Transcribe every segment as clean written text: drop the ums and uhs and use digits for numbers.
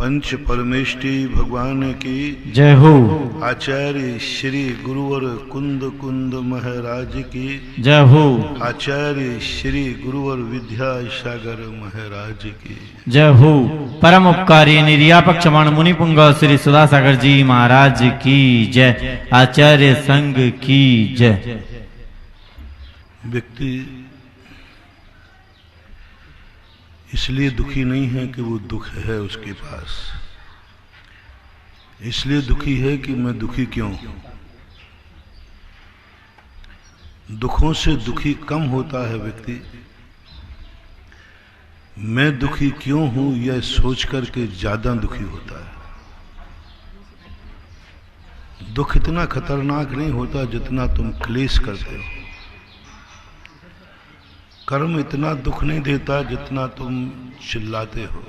पंच परमेष्टि भगवान की जय हो। आचार्य श्री गुरुवर कुंद कुंद महाराज की जय हो। आचार्य श्री गुरुवर विद्यासागर महाराज की जय हो। परम उपकारी निर्यापक क्षमाण मुनि पुंग श्री सुधासागर जी महाराज की जय। आचार्य संघ की जय। व्यक्ति इसलिए दुखी नहीं है कि वो दुख है उसके पास, इसलिए दुखी है कि मैं दुखी क्यों हूं। दुखों से दुखी कम होता है व्यक्ति, मैं दुखी क्यों हूं यह सोच करके ज्यादा दुखी होता है। दुख इतना खतरनाक नहीं होता जितना तुम क्लेश करते हो। कर्म इतना दुख नहीं देता जितना तुम चिल्लाते हो।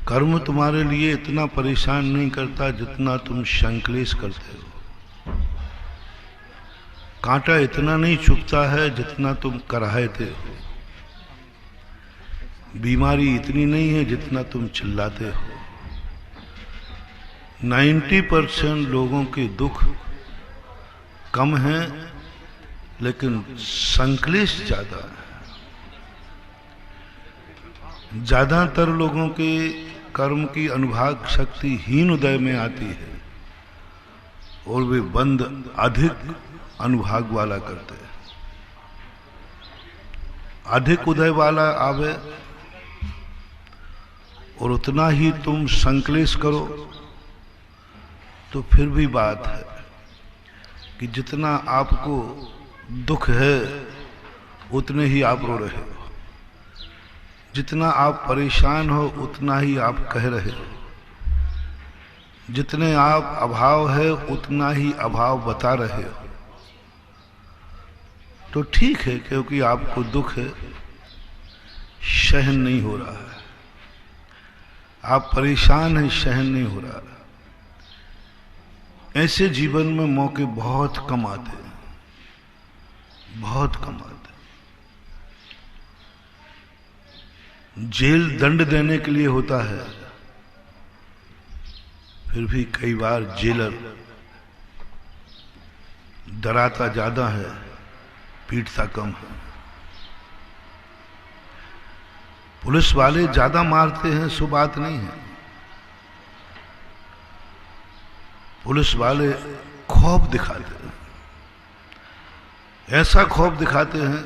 कर्म तुम्हारे लिए इतना परेशान नहीं करता जितना तुम संक्लेश करते हो। कांटा इतना नहीं चुभता है जितना तुम कराहते हो। बीमारी इतनी नहीं है जितना तुम चिल्लाते हो। 90% लोगों के दुख कम हैं लेकिन संक्लेश ज्यादा है। ज्यादातर लोगों के कर्म की अनुभाग शक्ति हीन उदय में आती है और वे बंद अधिक अनुभाग वाला करते हैं। अधिक उदय वाला आवे और उतना ही तुम संक्लेश करो तो फिर भी बात है कि जितना आपको दुख है उतने ही आप रो रहे हो, जितना आप परेशान हो उतना ही आप कह रहे हो, जितने आप अभाव है उतना ही अभाव बता रहे हो। तो ठीक है, क्योंकि आपको दुख है, सहन नहीं हो रहा है, आप परेशान हैं, सहन नहीं हो रहा है। ऐसे जीवन में मौके बहुत कम आते हैं, बहुत कम आते हैं। जेल दंड देने के लिए होता है, फिर भी कई बार जेलर डराता ज्यादा है, पीटता कम है। पुलिस वाले ज्यादा मारते हैं सो बात नहीं है। पुलिस वाले खौफ दिखाते हैं, ऐसा खौफ दिखाते हैं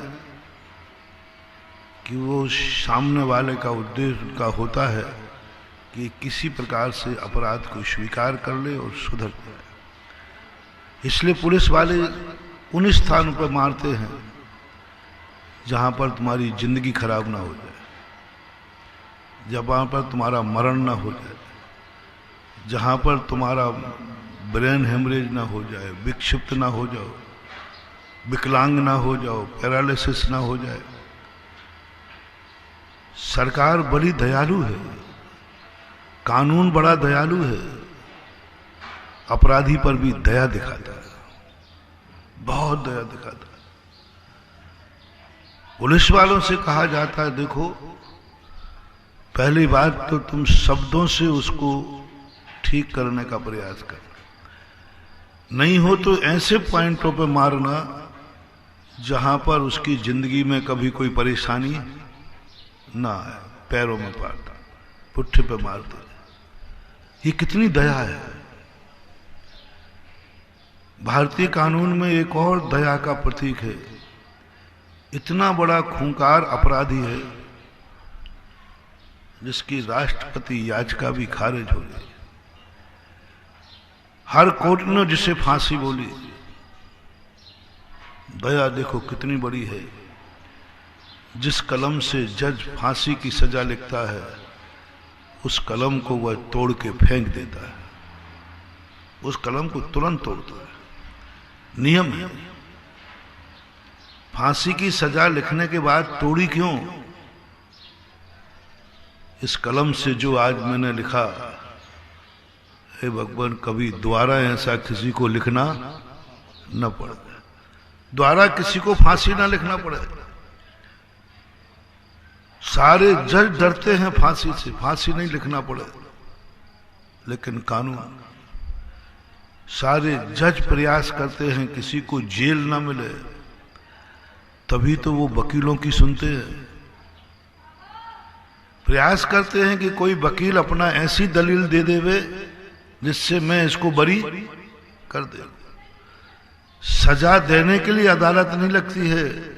कि वो सामने वाले का उद्देश्य उनका होता है कि किसी प्रकार से अपराध को स्वीकार कर ले और सुधर जाए। इसलिए पुलिस वाले उन स्थानों पर मारते हैं जहां पर तुम्हारी जिंदगी खराब ना हो जाए, जहां पर तुम्हारा मरण ना हो जाए, जहां पर तुम्हारा ब्रेन हेमरेज ना हो जाए, विक्षिप्त ना हो जाओ, विकलांग ना हो जाओ, पैरालिसिस ना हो जाए। सरकार बड़ी दयालु है, कानून बड़ा दयालु है, अपराधी पर भी दया दिखाता है, बहुत दया दिखाता है। पुलिस वालों से कहा जाता है, देखो पहली बात तो तुम शब्दों से उसको ठीक करने का प्रयास कर, नहीं हो तो ऐसे पॉइंटों पे मारना जहां पर उसकी जिंदगी में कभी कोई परेशानी ना आए। पैरों में मारता, पुट्ठे पे मारता, ये कितनी दया है। भारतीय कानून में एक और दया का प्रतीक है। इतना बड़ा खूंखार अपराधी है जिसकी राष्ट्रपति याचिका भी खारिज हो गई, हर कोर्ट ने जिसे फांसी बोली। दया देखो कितनी बड़ी है। जिस कलम से जज फांसी की सजा लिखता है उस कलम को वह तोड़ के फेंक देता है, उस कलम को तुरंत तोड़ता है। नियम है। फांसी की सजा लिखने के बाद तोड़ी क्यों? इस कलम से जो आज मैंने लिखा, हे भगवान कभी दोबारा ऐसा किसी को लिखना न पड़े, दोबारा किसी को फांसी ना लिखना पड़े। सारे जज डरते हैं फांसी से, फांसी नहीं लिखना पड़े, लेकिन कानून, सारे जज प्रयास करते हैं किसी को जेल ना मिले, तभी तो वो वकीलों की सुनते हैं। प्रयास करते हैं कि कोई वकील अपना ऐसी दलील दे देवे जिससे मैं इसको बरी कर दे। सजा देने के लिए अदालत नहीं लगती है,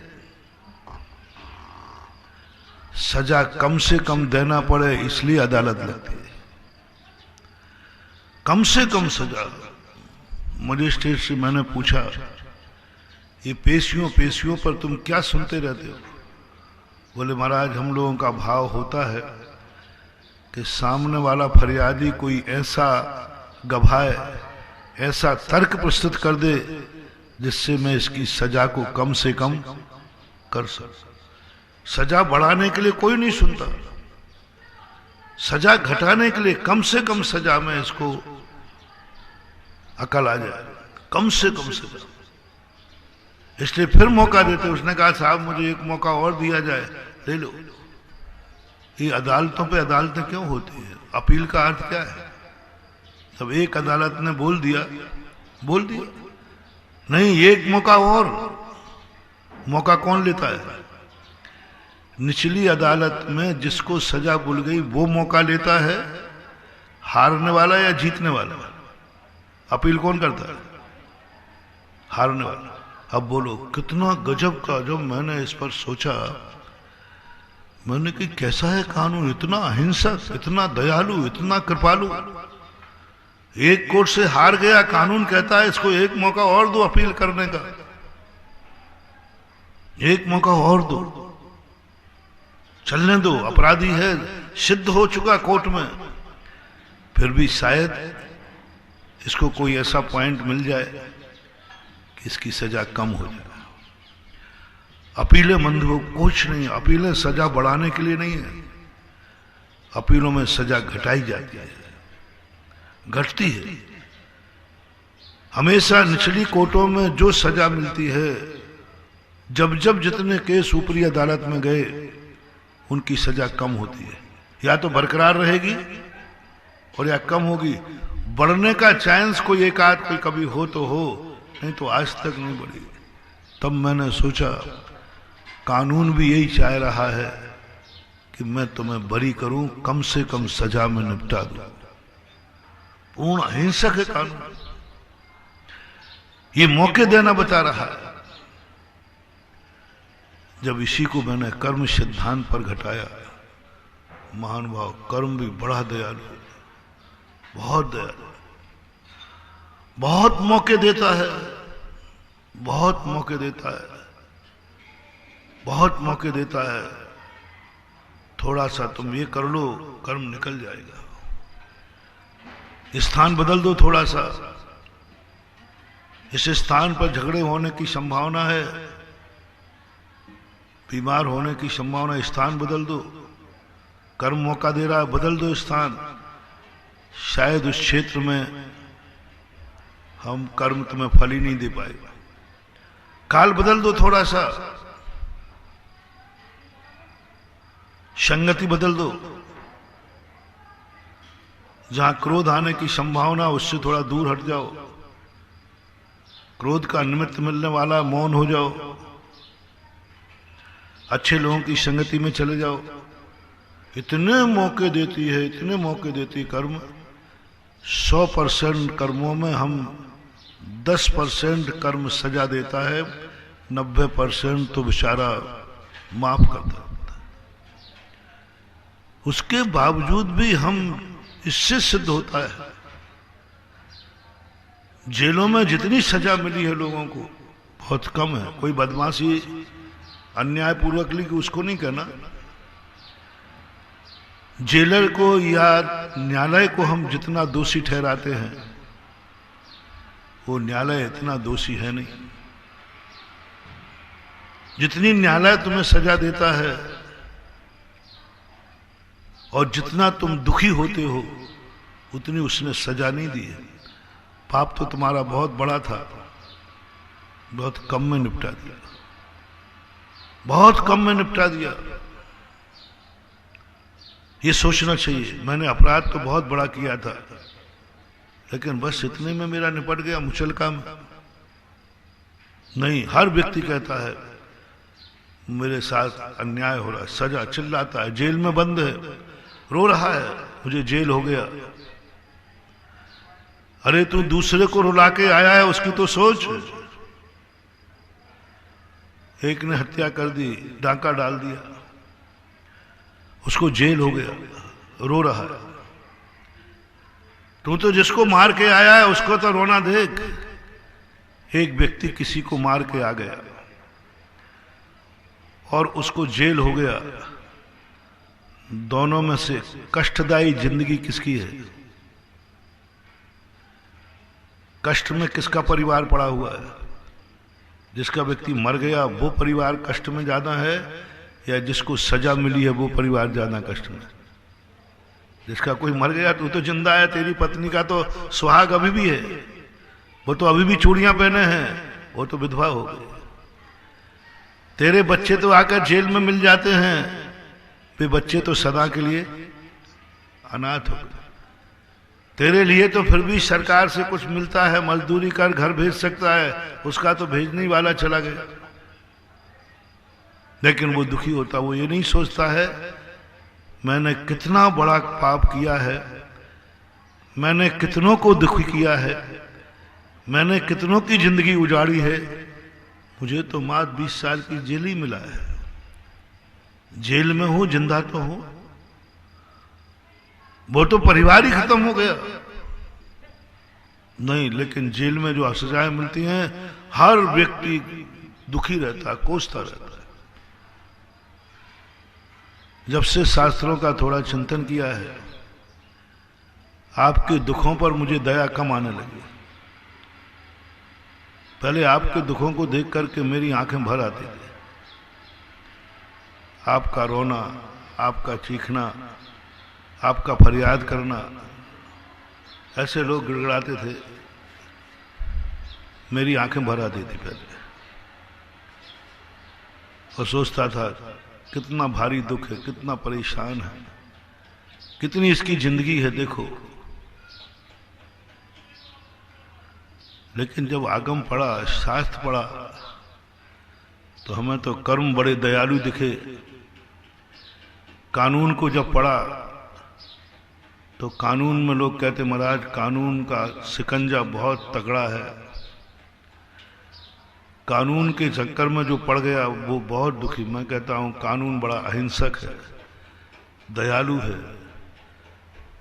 सजा कम से कम देना पड़े इसलिए अदालत लगती है। कम से कम सजा। मजिस्ट्रेट से मैंने पूछा, ये पेशियों पर तुम क्या सुनते रहते हो? बोले महाराज, हम लोगों का भाव होता है कि सामने वाला फरियादी कोई ऐसा गवाह, ऐसा तर्क प्रस्तुत कर दे जिससे मैं इसकी सजा को कम से कम कर सकूं। सजा बढ़ाने के लिए कोई नहीं सुनता, सजा घटाने के लिए कम से कम सजा में इसको अकल आ जाए, कम से कम सजा। इसलिए फिर मौका देते। उसने कहा साहब मुझे एक मौका और दिया जाए, ले लो। ये अदालतों पे अदालतें क्यों होती है? अपील का अर्थ क्या है? जब एक अदालत ने बोल दिया, बोल दिया, नहीं एक मौका और। मौका कौन लेता है? निचली अदालत में जिसको सजा भूल गई वो मौका लेता है, हारने वाला या जीतने वाला? अपील कौन करता है? हारने वाला। अब बोलो कितना गजब का। जब मैंने इस पर सोचा, मैंने कि कैसा है कानून, इतना अहिंसक, इतना दयालु, इतना कृपालु। एक कोर्ट से हार गया, कानून कहता है इसको एक मौका और दो अपील करने का, एक मौका और दो, चलने दो, अपराधी है, सिद्ध हो चुका कोर्ट में। फिर भी शायद इसको कोई ऐसा पॉइंट मिल जाए कि इसकी सजा कम हो जाए। अपीलें मंद हो, कुछ नहीं। अपीलें सजा बढ़ाने के लिए नहीं है, अपीलों में सजा घटाई जाती है, घटती है। हमेशा निचली कोर्टों में जो सजा मिलती है, जब जब जितने केस ऊपरी अदालत में गए उनकी सजा कम होती है, या तो बरकरार रहेगी और या कम होगी। बढ़ने का चांस कोई एक आध कोई कभी हो तो हो, नहीं तो आज तक नहीं बढ़ी। तब मैंने सोचा कानून भी यही चाह रहा है कि मैं तुम्हें बरी करूं, कम से कम सजा में निपटा दूं। पूर्ण अहिंसक है कानून, ये मौके देना बता रहा है। जब इसी को मैंने कर्म सिद्धांत पर घटाया, महानुभाव कर्म भी बड़ा दयालु, बहुत दयालु, बहुत मौके देता है, बहुत मौके देता है, बहुत मौके देता है। थोड़ा सा तुम ये कर लो, कर्म निकल जाएगा। स्थान बदल दो थोड़ा सा, इस स्थान पर झगड़े होने की संभावना है, बीमार होने की संभावना, स्थान बदल दो। कर्म मौका दे रहा है, बदल दो स्थान। शायद उस क्षेत्र में हम कर्म तुम्हें फल ही नहीं दे पाए। काल बदल दो थोड़ा सा, संगति बदल दो। जहां क्रोध आने की संभावना, उससे थोड़ा दूर हट जाओ। क्रोध का निमित्त मिलने वाला, मौन हो जाओ। अच्छे लोगों की संगति में चले जाओ। इतने मौके देती है, इतने मौके देती कर्म। 100% कर्मों में हम 10% कर्म सजा देता है, 90% तो बेचारा माफ करता है। उसके बावजूद भी हम, इससे सिद्ध होता है जेलों में जितनी सजा मिली है लोगों को बहुत कम है। कोई बदमाशी अन्यायपूर्वक ली, उसको नहीं कहना। जेलर को या न्यायालय को हम जितना दोषी ठहराते हैं, वो न्यायालय इतना दोषी है नहीं। जितनी न्यायालय तुम्हें सजा देता है और जितना तुम दुखी होते हो, उतनी उसने सजा नहीं दी है। पाप तो तुम्हारा बहुत बड़ा था, बहुत कम में निपटा दिया, बहुत कम में निपटा दिया। ये सोचना चाहिए मैंने अपराध तो बहुत बड़ा किया था, लेकिन बस इतने में मेरा निपट गया मुचलका में। नहीं, हर व्यक्ति कहता है मेरे साथ अन्याय हो रहा है, सजा, चिल्लाता है, जेल में बंद है, रो रहा है मुझे जेल हो गया। अरे तू दूसरे को रुला के आया है, उसकी तो सोच। एक ने हत्या कर दी, डांका डाल दिया, उसको जेल हो गया, रो रहा है। तू तो जिसको मार के आया है उसको तो रोना देख। एक व्यक्ति किसी को मार के आ गया और उसको जेल हो गया, दोनों में से कष्टदायी जिंदगी किसकी है? कष्ट में किसका परिवार पड़ा हुआ है? जिसका व्यक्ति मर गया वो परिवार कष्ट में ज्यादा है, या जिसको सजा मिली है वो परिवार ज्यादा कष्ट में? जिसका कोई मर गया, तो जिंदा है, तेरी पत्नी का तो सुहाग अभी भी है, वो तो अभी भी चूड़ियां पहने हैं, वो तो विधवा हो गई। तेरे बच्चे तो आकर जेल में मिल जाते हैं, वे बच्चे तो सदा के लिए अनाथ हो गए। तेरे लिए तो फिर भी सरकार से कुछ मिलता है, मजदूरी कर घर भेज सकता है, उसका तो भेजने वाला चला गया। लेकिन वो दुखी होता, वो ये नहीं सोचता है मैंने कितना बड़ा पाप किया है, मैंने कितनों को दुखी किया है, मैंने कितनों की जिंदगी उजाड़ी है, मुझे तो मात्र 20 साल की जेल ही मिला है। जेल में हूं, जिंदा तो हूं, वो तो परिवार ही खत्म हो गया। नहीं, लेकिन जेल में जो सजाएं मिलती हैं, हर व्यक्ति दुखी रहता है, कोसता रहता है। जब से शास्त्रों का थोड़ा चिंतन किया है, आपके दुखों पर मुझे दया कम आने लगी। पहले आपके दुखों को देख करके मेरी आंखें भर आती थी। आपका रोना, आपका चीखना, आपका फरियाद करना, ऐसे लोग गिड़गिड़ाते थे, मेरी आंखें भर आती थी पहले। और सोचता था कितना भारी दुख है, कितना परेशान है, कितनी इसकी जिंदगी है, देखो। लेकिन जब आगम पढ़ा, शास्त्र पढ़ा, तो हमें तो कर्म बड़े दयालु दिखे। कानून को जब पढ़ा तो कानून में लोग कहते महाराज कानून का शिकंजा बहुत तगड़ा है, कानून के चक्कर में जो पड़ गया वो बहुत दुखी। मैं कहता हूं कानून बड़ा अहिंसक है, दयालु है।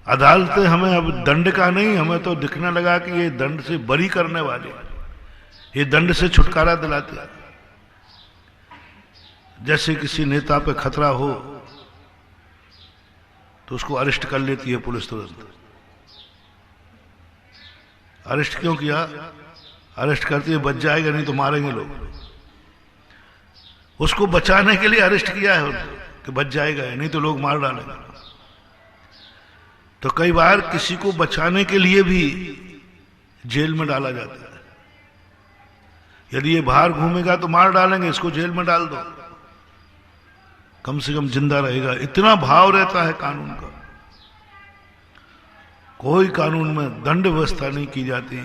अदालतें हमें अब दंड का नहीं, हमें तो दिखने लगा कि ये दंड से बरी करने वाले, ये दंड से छुटकारा दिलाते। जैसे किसी नेता पे खतरा हो तो उसको अरेस्ट कर लेती है पुलिस तुरंत। अरेस्ट क्यों किया? अरेस्ट करती है, बच जाएगा, नहीं तो मारेंगे लोग। उसको बचाने के लिए अरेस्ट किया है कि बच जाएगा, नहीं तो लोग मार डालेंगे। तो कई बार किसी को बचाने के लिए भी जेल में डाला जाता है। यदि ये बाहर घूमेगा तो मार डालेंगे, इसको जेल में डाल दो, कम से कम जिंदा रहेगा। इतना भाव रहता है कानून का। कोई कानून में दंड व्यवस्था नहीं की जाती,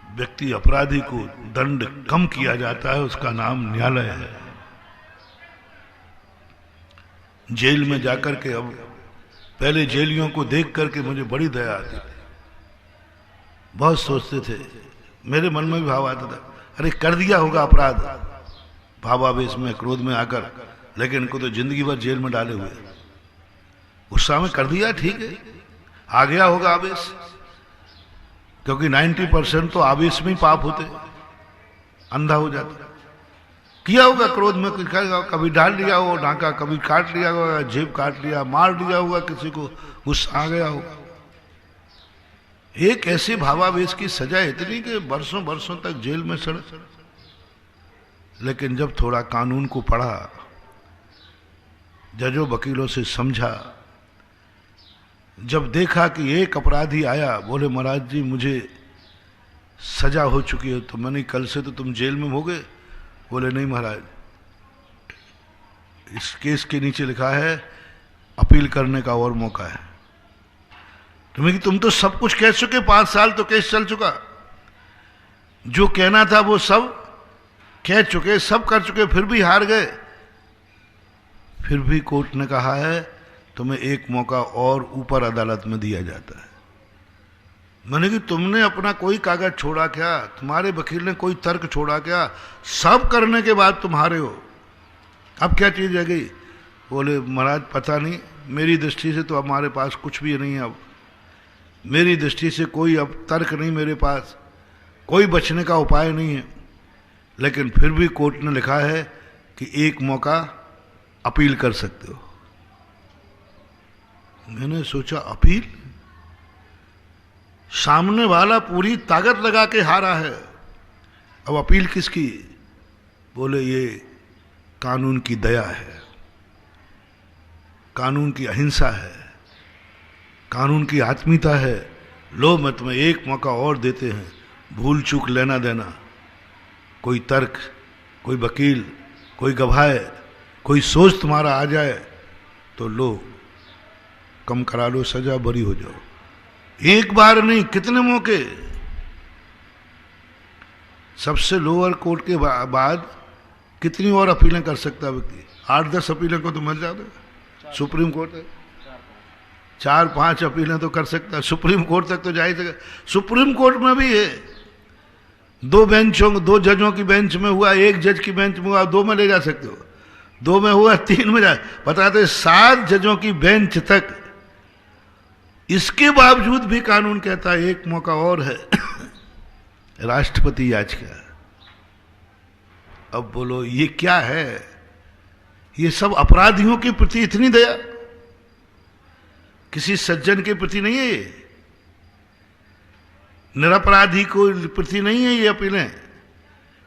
व्यक्ति अपराधी को दंड कम किया जाता है, उसका नाम न्यायालय है। जेल में जाकर के, अब पहले जेलियों को देख करके मुझे बड़ी दया आती थी, बहुत सोचते थे, मेरे मन में भी भाव आता था, अरे कर दिया होगा अपराध भावावेश में, क्रोध में आकर, लेकिन इनको तो जिंदगी भर जेल में डाले हुए। गुस्सा में कर दिया, ठीक है, आ गया होगा आवेश, क्योंकि 90% तो आवेश में ही पाप होते, अंधा हो जाता। किया होगा क्रोध में, कभी डाल लिया हो डांका, कभी काट लिया होगा, जेब काट लिया, मार दिया होगा किसी को, गुस्सा आ गया होगा। एक ऐसे भावावेश की सजा इतनी कि बरसों बरसों तक जेल में सड़े। लेकिन जब थोड़ा कानून को पढ़ा, जजों वकीलों से समझा, जब देखा कि एक अपराधी आया, बोले महाराज जी मुझे सजा हो चुकी है, तो मैंने कल से तो तुम जेल में होगे? बोले नहीं महाराज, इस केस के नीचे लिखा है अपील करने का और मौका है तुम्हें कि तुम तो सब कुछ कह चुके, 5 साल तो केस चल चुका, जो कहना था वो सब कह चुके, सब कर चुके, फिर भी हार गए। फिर भी कोर्ट ने कहा है तुम्हें एक मौका और ऊपर अदालत में दिया जाता है। मैंने कि तुमने अपना कोई कागज छोड़ा क्या, तुम्हारे वकील ने कोई तर्क छोड़ा क्या? सब करने के बाद तुम हारे हो, अब क्या चीज रह गई? बोले महाराज पता नहीं, मेरी दृष्टि से तो हमारे पास कुछ भी नहीं है, अब मेरी दृष्टि से कोई अब तर्क नहीं, मेरे पास कोई बचने का उपाय नहीं है। लेकिन फिर भी कोर्ट ने लिखा है कि एक मौका अपील कर सकते हो। मैंने सोचा अपील? सामने वाला पूरी ताकत लगा के हारा है, अब अपील किसकी? बोले ये कानून की दया है, कानून की अहिंसा है, कानून की आत्मीयता है। लो मैं तुम्हें एक मौका और देते हैं, भूल चूक लेना देना, कोई तर्क, कोई वकील, कोई गवाह, कोई सोच तुम्हारा आ जाए तो लो कम करा लो सजा, बरी हो जाओ। एक बार नहीं, कितने मौके? सबसे लोअर कोर्ट के बाद कितनी और अपीलें कर सकता है व्यक्ति? 8-10 अपीलें को तो मिल जाता। सुप्रीम कोर्ट है, 4-5 अपीलें तो कर सकता है, सुप्रीम कोर्ट तक तो जा ही सके। सुप्रीम कोर्ट में भी है, 2 बेंचों, 2 जजों की बेंच में हुआ, 1 जज की बेंच में हुआ, 2 में ले जा सकते हो, 2 में हुआ 3 में जा, बताते 7 जजों की बेंच तक। इसके बावजूद भी कानून कहता है एक मौका और है। राष्ट्रपति याचिका। अब बोलो ये क्या है? ये सब अपराधियों के प्रति इतनी दया, किसी सज्जन के प्रति नहीं है ये, निरपराधी को प्रति नहीं है ये अपीलें।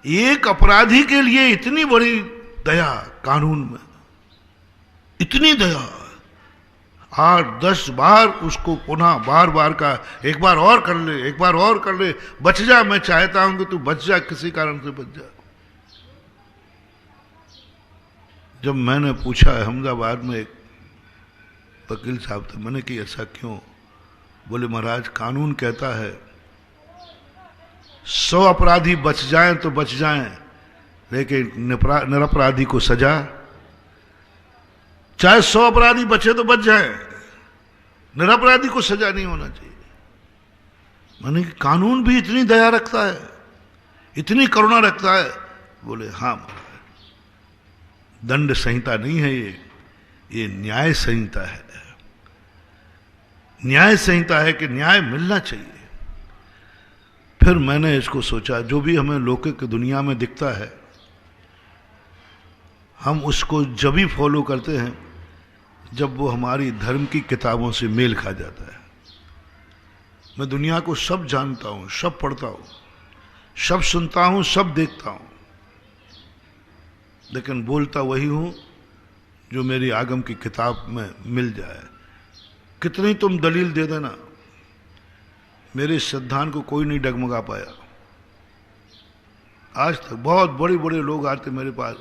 एक अपराधी के लिए इतनी बड़ी दया कानून में, इतनी दया। 8-10 बार उसको पुनः बार बार का, एक बार और कर ले, एक बार और कर ले, बच जा, मैं चाहता हूं कि तू बच जा, किसी कारण से बच जा। जब मैंने पूछा अहमदाबाद में एक वकील साहब थे, मैंने कि ऐसा क्यों? बोले महाराज कानून कहता है 100 अपराधी बच जाएं तो बच जाएं, लेकिन निरपराधी को सजा, चाहे 100 अपराधी बचे तो बच जाएं, निरपराधी को सजा नहीं होना चाहिए। माने कि कानून भी इतनी दया रखता है, इतनी करुणा रखता है? बोले हाँ महाराज, दंड संहिता नहीं है ये न्याय संहिता है। न्याय संहिता है कि न्याय मिलना चाहिए। फिर मैंने इसको सोचा, जो भी हमें लौकिक दुनिया में दिखता है हम उसको जब ही फॉलो करते हैं जब वो हमारी धर्म की किताबों से मेल खा जाता है। मैं दुनिया को सब जानता हूं, सब पढ़ता हूं, सब सुनता हूं, सब देखता हूं, लेकिन बोलता वही हूं जो मेरी आगम की किताब में मिल जाए। कितनी तुम दलील दे देना, मेरे सिद्धांत को कोई नहीं डगमगा पाया आज तक। बहुत बड़े बड़े लोग आते मेरे पास,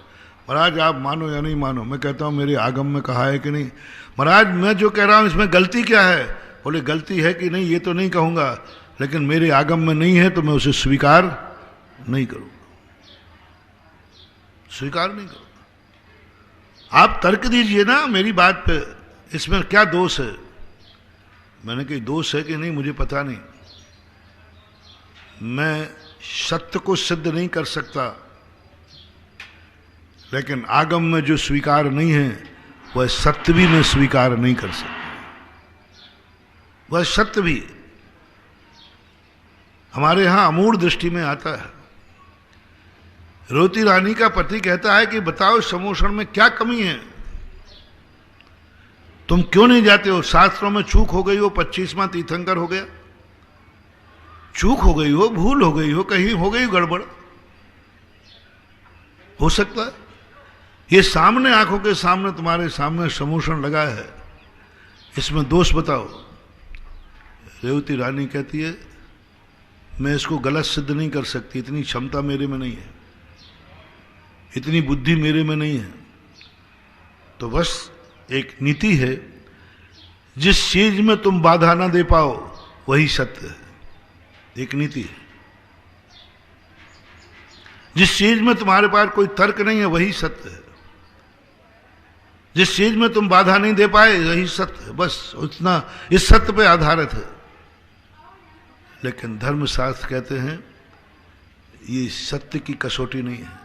महाराज आप मानो या नहीं मानो। मैं कहता हूं मेरे आगम में कहा है कि नहीं। महाराज मैं जो कह रहा हूं इसमें गलती क्या है? बोले गलती है कि नहीं ये तो नहीं कहूंगा, लेकिन मेरे आगम में नहीं है तो मैं उसे स्वीकार नहीं करूंगा, स्वीकार नहीं करूंगा। आप तर्क दीजिए ना मेरी बात पे, इसमें क्या दोष है? मैंने कहा दोष है कि नहीं मुझे पता नहीं, मैं सत्य को सिद्ध नहीं कर सकता, लेकिन आगम में जो स्वीकार नहीं है वह सत्य भी मैं स्वीकार नहीं कर सकता। वह सत्य भी हमारे यहां अमूढ़ दृष्टि में आता है। रोती रानी का पति कहता है कि बताओ समोषण में क्या कमी है, तुम क्यों नहीं जाते हो? शास्त्रों में चूक हो गई हो, 25वां तीर्थंकर हो गया, चूक हो गई हो, भूल हो गई हो, कहीं हो गई गड़बड़, हो सकता है। ये सामने आंखों के सामने तुम्हारे सामने समोषण लगा है, इसमें दोष बताओ। रेवती रानी कहती है मैं इसको गलत सिद्ध नहीं कर सकती, इतनी क्षमता मेरे में नहीं है, इतनी बुद्धि मेरे में नहीं है। तो बस एक नीति है जिस चीज में तुम बाधा ना दे पाओ वही सत्य है, एक नीति है। जिस चीज में तुम्हारे पास कोई तर्क नहीं है वही सत्य है, जिस चीज में तुम बाधा नहीं दे पाए वही सत्य है, बस उतना इस सत्य पे आधारित है। लेकिन धर्मशास्त्र कहते हैं ये सत्य की कसौटी नहीं है।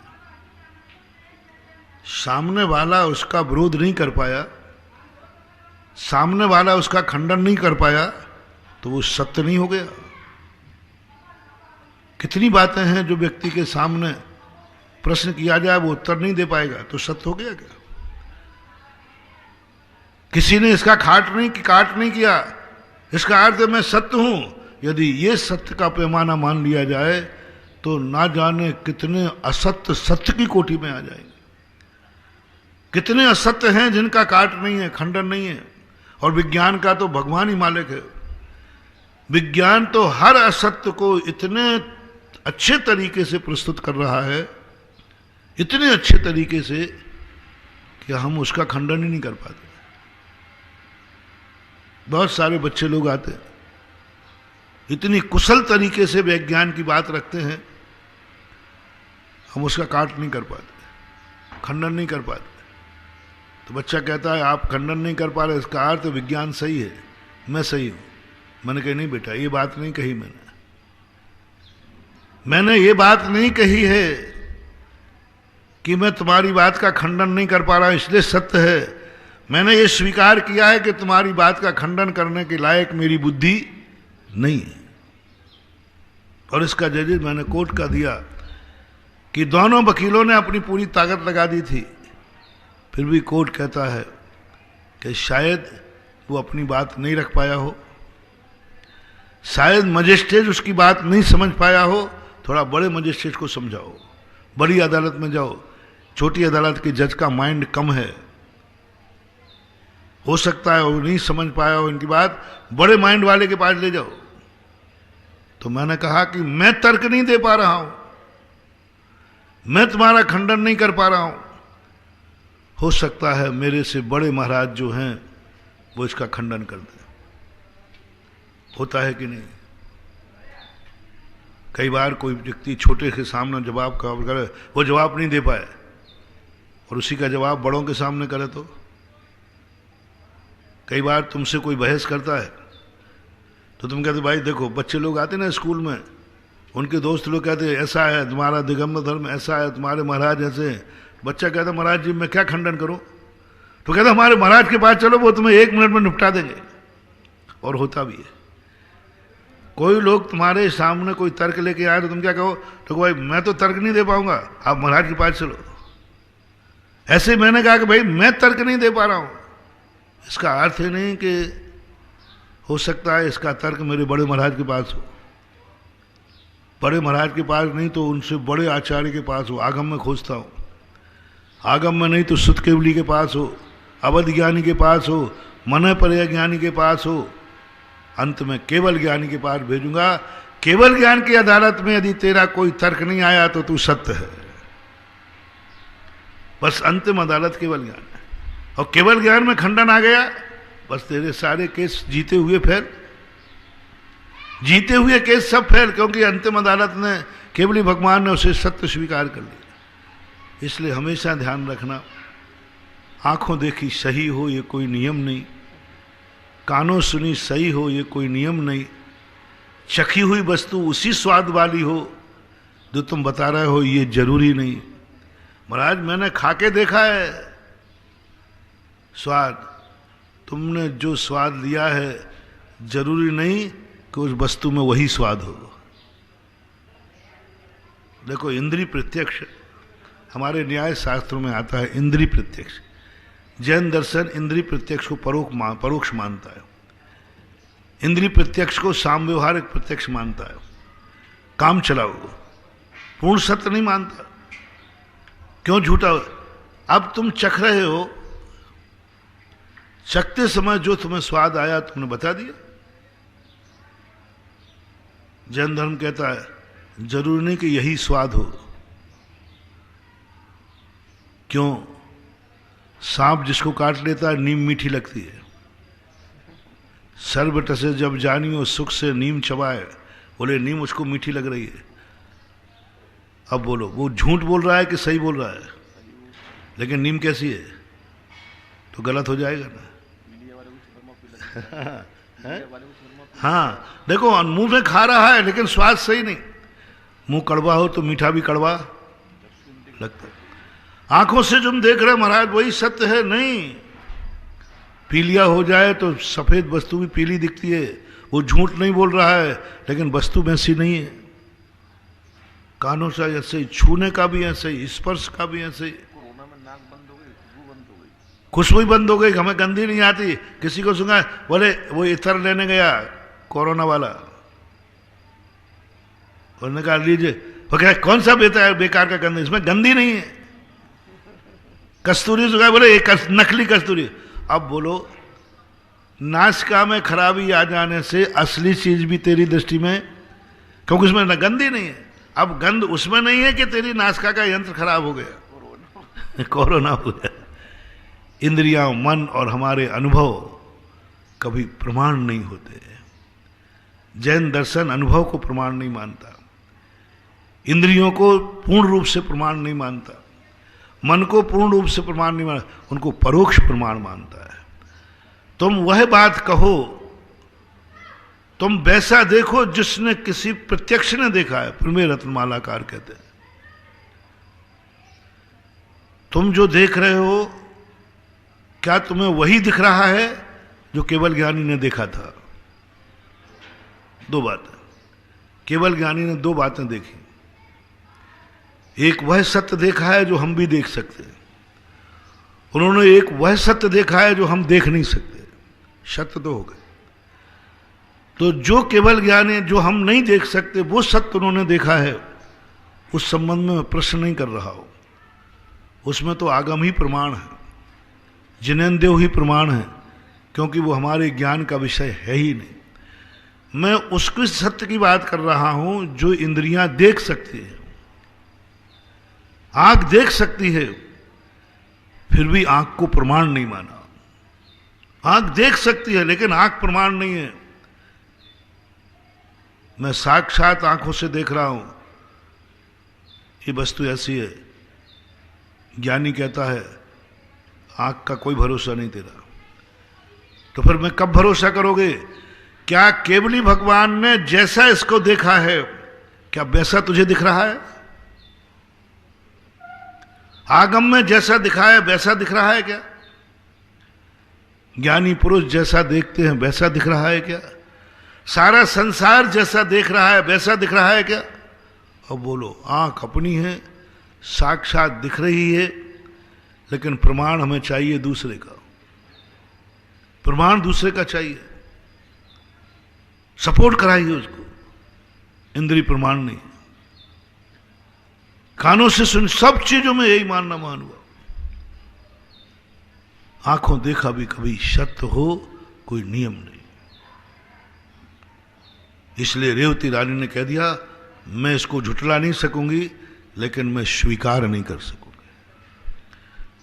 सामने वाला उसका विरोध नहीं कर पाया, सामने वाला उसका खंडन नहीं कर पाया तो वो सत्य नहीं हो गया। कितनी बातें हैं जो व्यक्ति के सामने प्रश्न किया जाए वो उत्तर नहीं दे पाएगा तो सत्य हो गया क्या? किसी ने इसका काट नहीं किया, इसका अर्थ मैं सत्य हूं, यदि ये सत्य का पैमाना मान लिया जाए तो ना जाने कितने असत्य सत्य की कोटि में आ जाएंगे। कितने असत्य हैं जिनका काट नहीं है, खंडन नहीं है। और विज्ञान का तो भगवान ही मालिक है। विज्ञान तो हर असत्य को इतने अच्छे तरीके से प्रस्तुत कर रहा है, इतने अच्छे तरीके से कि हम उसका खंडन ही नहीं कर पाते। बहुत सारे बच्चे लोग आते हैं, इतनी कुशल तरीके से विज्ञान की बात रखते हैं, हम उसका काट नहीं कर पाते, खंडन नहीं कर पाते। तो बच्चा कहता है आप खंडन नहीं कर पा रहे, इसका अर्थ विज्ञान सही है, मैं सही हूं। मैंने कहा नहीं बेटा, ये बात नहीं कही मैंने ये बात नहीं कही है कि मैं तुम्हारी बात का खंडन नहीं कर पा रहा इसलिए सत्य है। मैंने ये स्वीकार किया है कि तुम्हारी बात का खंडन करने के लायक मेरी बुद्धि नहीं है। और इसका जजेज मैंने कोर्ट का दिया कि दोनों वकीलों ने अपनी पूरी ताकत लगा दी थी, फिर भी कोर्ट कहता है कि शायद वो अपनी बात नहीं रख पाया हो, शायद मजिस्ट्रेट उसकी बात नहीं समझ पाया हो। थोड़ा बड़े मजिस्ट्रेट को समझाओ, बड़ी अदालत में जाओ, छोटी अदालत के जज का माइंड कम है, हो सकता है वो नहीं समझ पाया हो इनकी बात, बड़े माइंड वाले के पास ले जाओ। तो मैंने कहा कि मैं तर्क नहीं दे पा रहा हूं, मैं तुम्हारा खंडन नहीं कर पा रहा हूं, हो सकता है मेरे से बड़े महाराज जो हैं वो इसका खंडन कर दें। होता है कि नहीं? कई बार कोई व्यक्ति छोटे के सामने जवाब करे, वो जवाब नहीं दे पाए और उसी का जवाब बड़ों के सामने करे तो। कई बार तुमसे कोई बहस करता है तो तुम कहते भाई देखो, बच्चे लोग आते ना स्कूल में, उनके दोस्त लोग कहते ऐसा है तुम्हारा दिगंबर धर्म, ऐसा है तुम्हारे महाराज ऐसे। बच्चा कहता महाराज जी मैं क्या खंडन करूं? तो कहता हमारे महाराज के पास चलो, वो तुम्हें 1 मिनट में निपटा देंगे। और होता भी है। कोई लोग तुम्हारे सामने कोई तर्क लेके आए तो तुम क्या कहो? तो भाई मैं तो तर्क नहीं दे पाऊंगा, आप महाराज के पास चलो। ऐसे मैंने कहा कि भाई मैं तर्क नहीं दे पा रहा हूं, इसका अर्थ है नहीं कि हो सकता है इसका तर्क मेरे बड़े महाराज के पास हो। बड़े महाराज के पास नहीं तो उनसे बड़े आचार्य के पास हो। आगम में खोजता हूं, आगम में नहीं तो सुत केवली के पास हो, अवध ज्ञानी के पास हो, मन पर्य ज्ञानी के पास हो, अंत में केवल ज्ञानी के पास भेजूंगा। केवल ज्ञान की अदालत में यदि तेरा कोई तर्क नहीं आया तो तू सत्य है। बस अंतिम अदालत केवल ज्ञान है। और केवल ज्ञान में खंडन आ गया, बस तेरे सारे केस जीते हुए फेल, जीते हुए केस सब फेल, क्योंकि अंतिम अदालत ने, केवली भगवान ने उसे सत्य स्वीकार कर लिया। इसलिए हमेशा ध्यान रखना, आंखों देखी सही हो ये कोई नियम नहीं, कानों सुनी सही हो ये कोई नियम नहीं, चखी हुई वस्तु उसी स्वाद वाली हो जो तुम बता रहे हो ये जरूरी नहीं। महाराज मैंने खाके देखा है स्वाद, तुमने जो स्वाद लिया है जरूरी नहीं कि उस वस्तु में वही स्वाद हो। देखो इंद्रिय प्रत्यक्ष हमारे न्याय शास्त्रों में आता है, इंद्रिय प्रत्यक्ष। जैन दर्शन इंद्रिय प्रत्यक्ष को परोक्ष मानता है, इंद्रिय प्रत्यक्ष को साम व्यवहारिक प्रत्यक्ष मानता है, काम चलाओ, पूर्ण सत्य नहीं मानता। क्यों झूठा? अब तुम चख रहे हो, चखते समय जो तुम्हें स्वाद आया तुमने बता दिया। जैन धर्म कहता है जरूरी नहीं कि यही स्वाद हो। क्यों? सांप जिसको काट लेता है नीम मीठी लगती है, सर्व टसे जब जानियो सुख से नीम चबाए, बोले नीम उसको मीठी लग रही है। अब बोलो वो झूठ बोल रहा है कि सही बोल रहा है? लेकिन नीम कैसी है? तो गलत हो जाएगा ना। हाँ देखो, मुंह में खा रहा है लेकिन स्वाद सही नहीं। मुंह कड़वा हो तो मीठा भी कड़वा लगता है। आंखों से जो हम देख रहे हैं महाराज वही सत्य है नहीं। पीलिया हो जाए तो सफेद वस्तु भी पीली दिखती है। वो झूठ नहीं बोल रहा है लेकिन वस्तु वैसी नहीं है। कानों से ऐसे ही, छूने का भी ऐसे ही, स्पर्श का भी ऐसे ही। कोरोना में नाक बंद हो गई, खुशबू बंद हो गई। खुशबू बंद हो गई, हमें गंदी नहीं आती। किसी को सुना बोले वो इतर लेने गया कोरोना वाला, उन्होंने कहा लीजिए, वो कहा कौन सा बेकार का गंदी, इसमें गंदी नहीं है। कस्तूरी सुखा, बोले एक नकली कस्तूरी। अब बोलो नासिका में खराबी आ जाने से असली चीज भी तेरी दृष्टि में, क्योंकि उसमें न गंदी नहीं है। अब गंध उसमें नहीं है कि तेरी नासिका का यंत्र खराब हो गया, कोरोना हो गया। इंद्रियां, मन और हमारे अनुभव कभी प्रमाण नहीं होते। जैन दर्शन अनुभव को प्रमाण नहीं मानता, इंद्रियों को पूर्ण रूप से प्रमाण नहीं मानता, मन को पूर्ण रूप से प्रमाण नहीं मानता, उनको परोक्ष प्रमाण मानता है। तुम वह बात कहो, तुम वैसा देखो जिसने किसी प्रत्यक्ष ने देखा है। प्रमेय रत्नमालाकार कहते हैं तुम जो देख रहे हो क्या तुम्हें वही दिख रहा है जो केवल ज्ञानी ने देखा था? दो बातें, केवल ज्ञानी ने दो बातें देखी। एक वह सत्य देखा है जो हम भी देख सकते हैं, उन्होंने एक वह सत्य देखा है जो हम देख नहीं सकते। सत्य तो हो गए। तो जो केवल ज्ञानी, जो हम नहीं देख सकते, वो सत्य उन्होंने देखा है। उस संबंध में मैं प्रश्न नहीं कर रहा हूं, उसमें तो आगम ही प्रमाण है, जिनेंद्रिय ही प्रमाण है, क्योंकि वो हमारे ज्ञान का विषय है ही नहीं। मैं उसके सत्य की बात कर रहा हूं जो इंद्रियां देख सकती है। आंख देख सकती है, फिर भी आंख को प्रमाण नहीं माना। आंख देख सकती है लेकिन आंख प्रमाण नहीं है। मैं साक्षात आंखों से देख रहा हूं ये वस्तु ऐसी है, ज्ञानी कहता है आंख का कोई भरोसा नहीं तेरा। तो फिर मैं कब भरोसा करोगे? क्या केवली भगवान ने जैसा इसको देखा है क्या वैसा तुझे दिख रहा है? आगम में जैसा दिखाया वैसा दिख रहा है क्या? ज्ञानी पुरुष जैसा देखते हैं वैसा दिख रहा है क्या? सारा संसार जैसा देख रहा है वैसा दिख रहा है क्या? अब बोलो, आंख अपनी है, साक्षात दिख रही है, लेकिन प्रमाण हमें चाहिए दूसरे का। प्रमाण दूसरे का चाहिए, सपोर्ट कराइए उसको, इंद्रिय प्रमाण नहीं। कानों से सुन, सब चीजों में यही मानना मान हुआ। आंखों देखा भी कभी सत्य हो, कोई नियम नहीं। इसलिए रेवती रानी ने कह दिया मैं इसको झुठला नहीं सकूंगी, लेकिन मैं स्वीकार नहीं कर सकूंगी,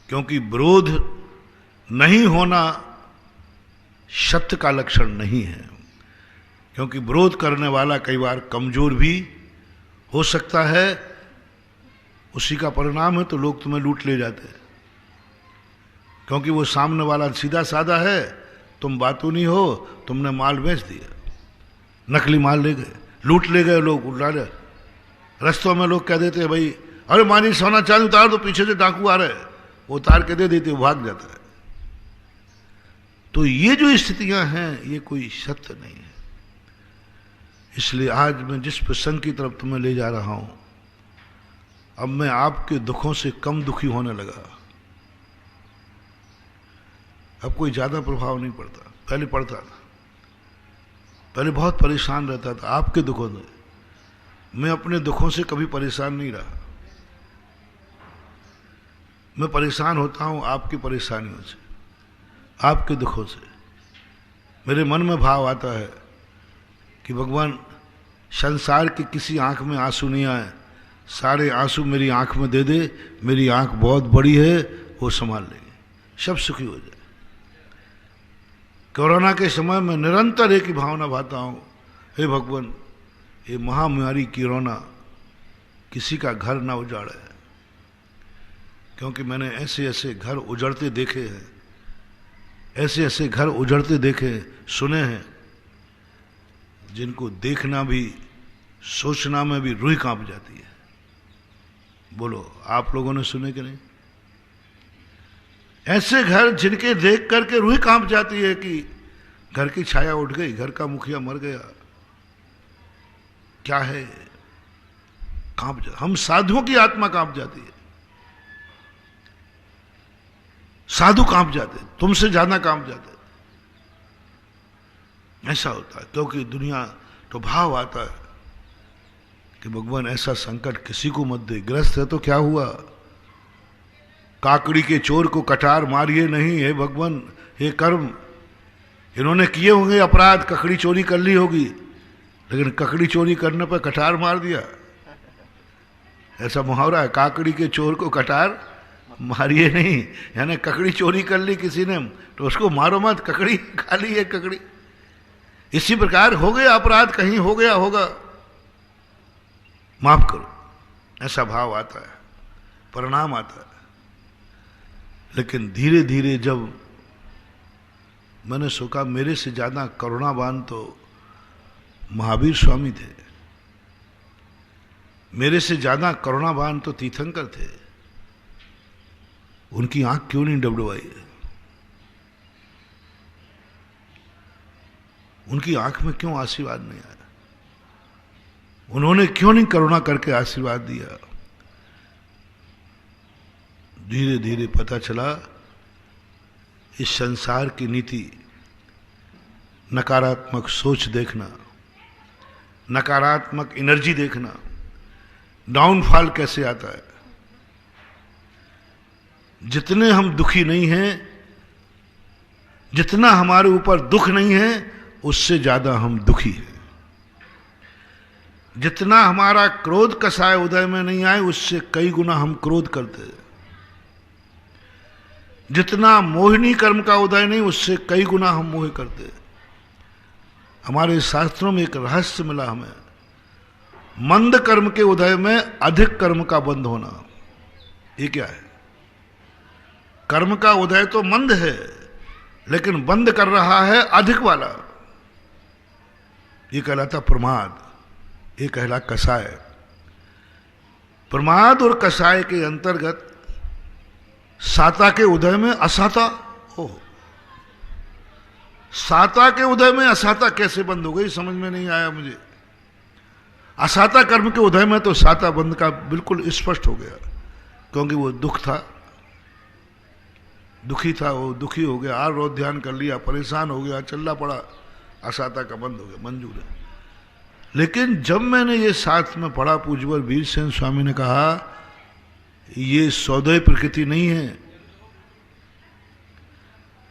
क्योंकि विरोध नहीं होना सत्य का लक्षण नहीं है। क्योंकि विरोध करने वाला कई बार कमजोर भी हो सकता है, उसी का परिणाम है तो लोग तुम्हें लूट ले जाते हैं। क्योंकि वो सामने वाला सीधा साधा है, तुम बातू नहीं हो, तुमने माल बेच दिया, नकली माल ले गए, लूट ले गए लोग। उड़ा रहे रस्तों में लोग कह देते हैं भाई अरे मानी सोना चांदी उतार दो, पीछे से डाकू आ रहे, वो उतार के दे देते, वो भाग जाता है। तो ये जो स्थितियां हैं ये कोई सत्य नहीं है। इसलिए आज मैं जिस प्रसंग की तरफ तुम्हें ले जा रहा हूं, अब मैं आपके दुखों से कम दुखी होने लगा। अब कोई ज्यादा प्रभाव नहीं पड़ता, पहले पड़ता था। पहले बहुत परेशान रहता था आपके दुखों से, मैं अपने दुखों से कभी परेशान नहीं रहा। मैं परेशान होता हूं आपकी परेशानियों से, आपके दुखों से। मेरे मन में भाव आता है कि भगवान संसार की किसी आंख में आंसू नहीं आए, सारे आंसू मेरी आंख में दे दे, मेरी आंख बहुत बड़ी है, वो संभाल लेंगे, सब सुखी हो जाए। कोरोना के समय में निरंतर एक ही भावना भाता हूं, हे भगवान, ये महामारी कोरोना किसी का घर ना उजाड़े, क्योंकि मैंने ऐसे ऐसे घर उजड़ते देखे हैं, ऐसे ऐसे घर उजड़ते देखे, सुने हैं, जिनको देखना भी, सोचना में भी रूह कांप जाती है। बोलो, आप लोगों ने सुने कि नहीं? ऐसे घर जिनके देख करके रूह कांप जाती है कि घर की छाया उठ गई, घर का मुखिया मर गया, क्या है, कांप जा, हम साधुओं की आत्मा कांप जाती है, साधु कांप जाते, तुमसे ज्यादा कांप जाते। ऐसा होता है क्योंकि दुनिया तो भाव आता है कि भगवान ऐसा संकट किसी को मत दे। ग्रस्त है तो क्या हुआ, काकड़ी के चोर को कटार मारिए नहीं, हे भगवान, हे कर्म, इन्होंने किए होंगे अपराध, ककड़ी चोरी कर ली होगी, लेकिन ककड़ी चोरी करने पर कटार मार दिया। ऐसा मुहावरा है, काकड़ी के चोर को कटार मारिए नहीं, यानी ककड़ी चोरी कर ली किसी ने तो उसको मारो मत, ककड़ी खा ली है ककड़ी। इसी प्रकार हो गया अपराध, कहीं हो गया होगा, माफ करो, ऐसा भाव आता है, परिणाम आता है। लेकिन धीरे धीरे जब मैंने सोचा, मेरे से ज्यादा करुणावान तो महावीर स्वामी थे, मेरे से ज्यादा करुणावान तो तीर्थंकर थे, उनकी आंख क्यों नहीं डबडबाई? उनकी आंख में क्यों आशीर्वाद नहीं आया? उन्होंने क्यों नहीं करुणा करके आशीर्वाद दिया? धीरे धीरे पता चला इस संसार की नीति, नकारात्मक सोच देखना, नकारात्मक एनर्जी देखना, डाउनफॉल कैसे आता है। जितने हम दुखी नहीं हैं, जितना हमारे ऊपर दुख नहीं है, उससे ज्यादा हम दुखी हैं। जितना हमारा क्रोध कसाय उदय में नहीं आए, उससे कई गुना हम क्रोध करते हैं। जितना मोहिनी कर्म का उदय नहीं, उससे कई गुना हम मोह करते हैं। हमारे शास्त्रों में एक रहस्य मिला हमें, मंद कर्म के उदय में अधिक कर्म का बंद होना। ये क्या है? कर्म का उदय तो मंद है, लेकिन बंद कर रहा है अधिक वाला। ये कहलाता प्रमाद, ये कहला कसाय। प्रमाद और कसाय के अंतर्गत साता के उदय में असाता हो। साता के उदय में असाता कैसे बंद हो गई, समझ में नहीं आया मुझे। असाता कर्म के उदय में तो साता बंद का बिल्कुल स्पष्ट हो गया, क्योंकि वो दुख था, दुखी था, वो दुखी हो गया, आर रोज ध्यान कर लिया, परेशान हो गया, चलना पड़ा, असाता का बंद हो गया, मंजूर है। लेकिन जब मैंने ये साथ में पढ़ा, पूज्यवर वीरसेन स्वामी ने कहा ये सौदय प्रकृति नहीं है।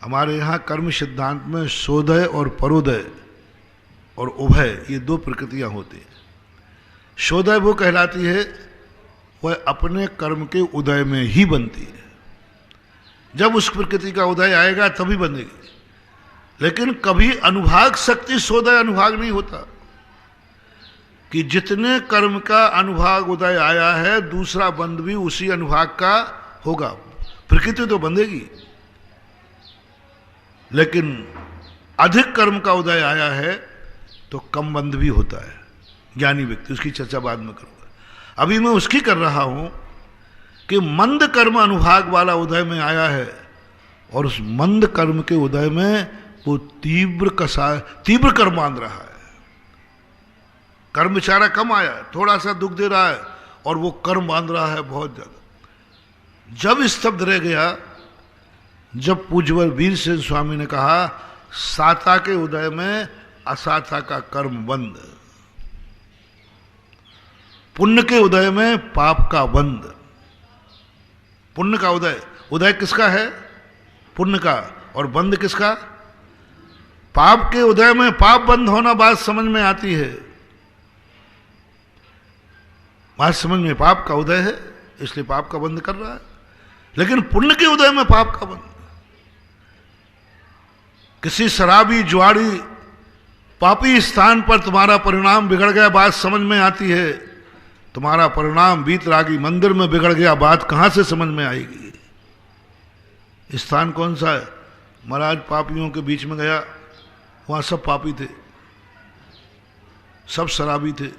हमारे यहाँ कर्म सिद्धांत में सौदय और परोदय और उभय, ये दो प्रकृतियां होती हैं। सौदय वो कहलाती है वह अपने कर्म के उदय में ही बनती है, जब उस प्रकृति का उदय आएगा तभी बनेगी। लेकिन कभी अनुभाग शक्ति सौदय अनुभाग नहीं होता कि जितने कर्म का अनुभाग उदय आया है, दूसरा बंध भी उसी अनुभाग का होगा। प्रकृति तो बंधेगी, लेकिन अधिक कर्म का उदय आया है तो कम बंध भी होता है। ज्ञानी व्यक्ति, उसकी चर्चा बाद में करूंगा। अभी मैं उसकी कर रहा हूं कि मंद कर्म अनुभाग वाला उदय में आया है, और उस मंद कर्म के उदय में वो तीव्र कर्म बांध रहा है। कर्म बेचारा कम आया, थोड़ा सा दुख दे रहा है, और वो कर्म बांध रहा है बहुत ज्यादा। जब स्तब्ध रह गया, जब पूज्यवर वीरसेन स्वामी ने कहा साता के उदय में असाता का कर्म बंद, पुण्य के उदय में पाप का बंद। पुण्य का उदय, उदय किसका है? पुण्य का। और बंद किसका? पाप के उदय में पाप बंद होना बात समझ में आती है, बात समझ में, पाप का उदय है इसलिए पाप का बंद कर रहा है। लेकिन पुण्य के उदय में पाप का बंद किसी शराबी जुआड़ी पापी स्थान पर तुम्हारा परिणाम बिगड़ गया, बात समझ में आती है। तुम्हारा परिणाम वीतरागी मंदिर में बिगड़ गया, बात कहां से समझ में आएगी? स्थान कौन सा है? महाराज पापियों के बीच में गया, वहां सब पापी थे, सब शराबी थे,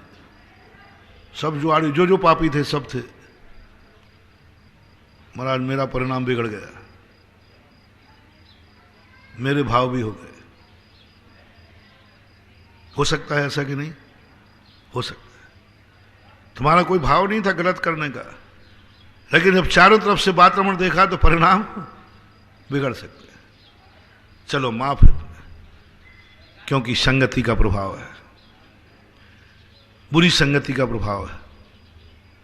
सब जुआड़ी, जो जो पापी थे सब थे। महाराज मेरा परिणाम बिगड़ गया, मेरे भाव भी हो गए। हो सकता है ऐसा कि नहीं? हो सकता है। तुम्हारा कोई भाव नहीं था गलत करने का, लेकिन जब चारों तरफ से वातावरण देखा तो परिणाम बिगड़ सकते हैं। चलो माफ है तुम्हें, क्योंकि संगति का प्रभाव है, बुरी संगति का प्रभाव है।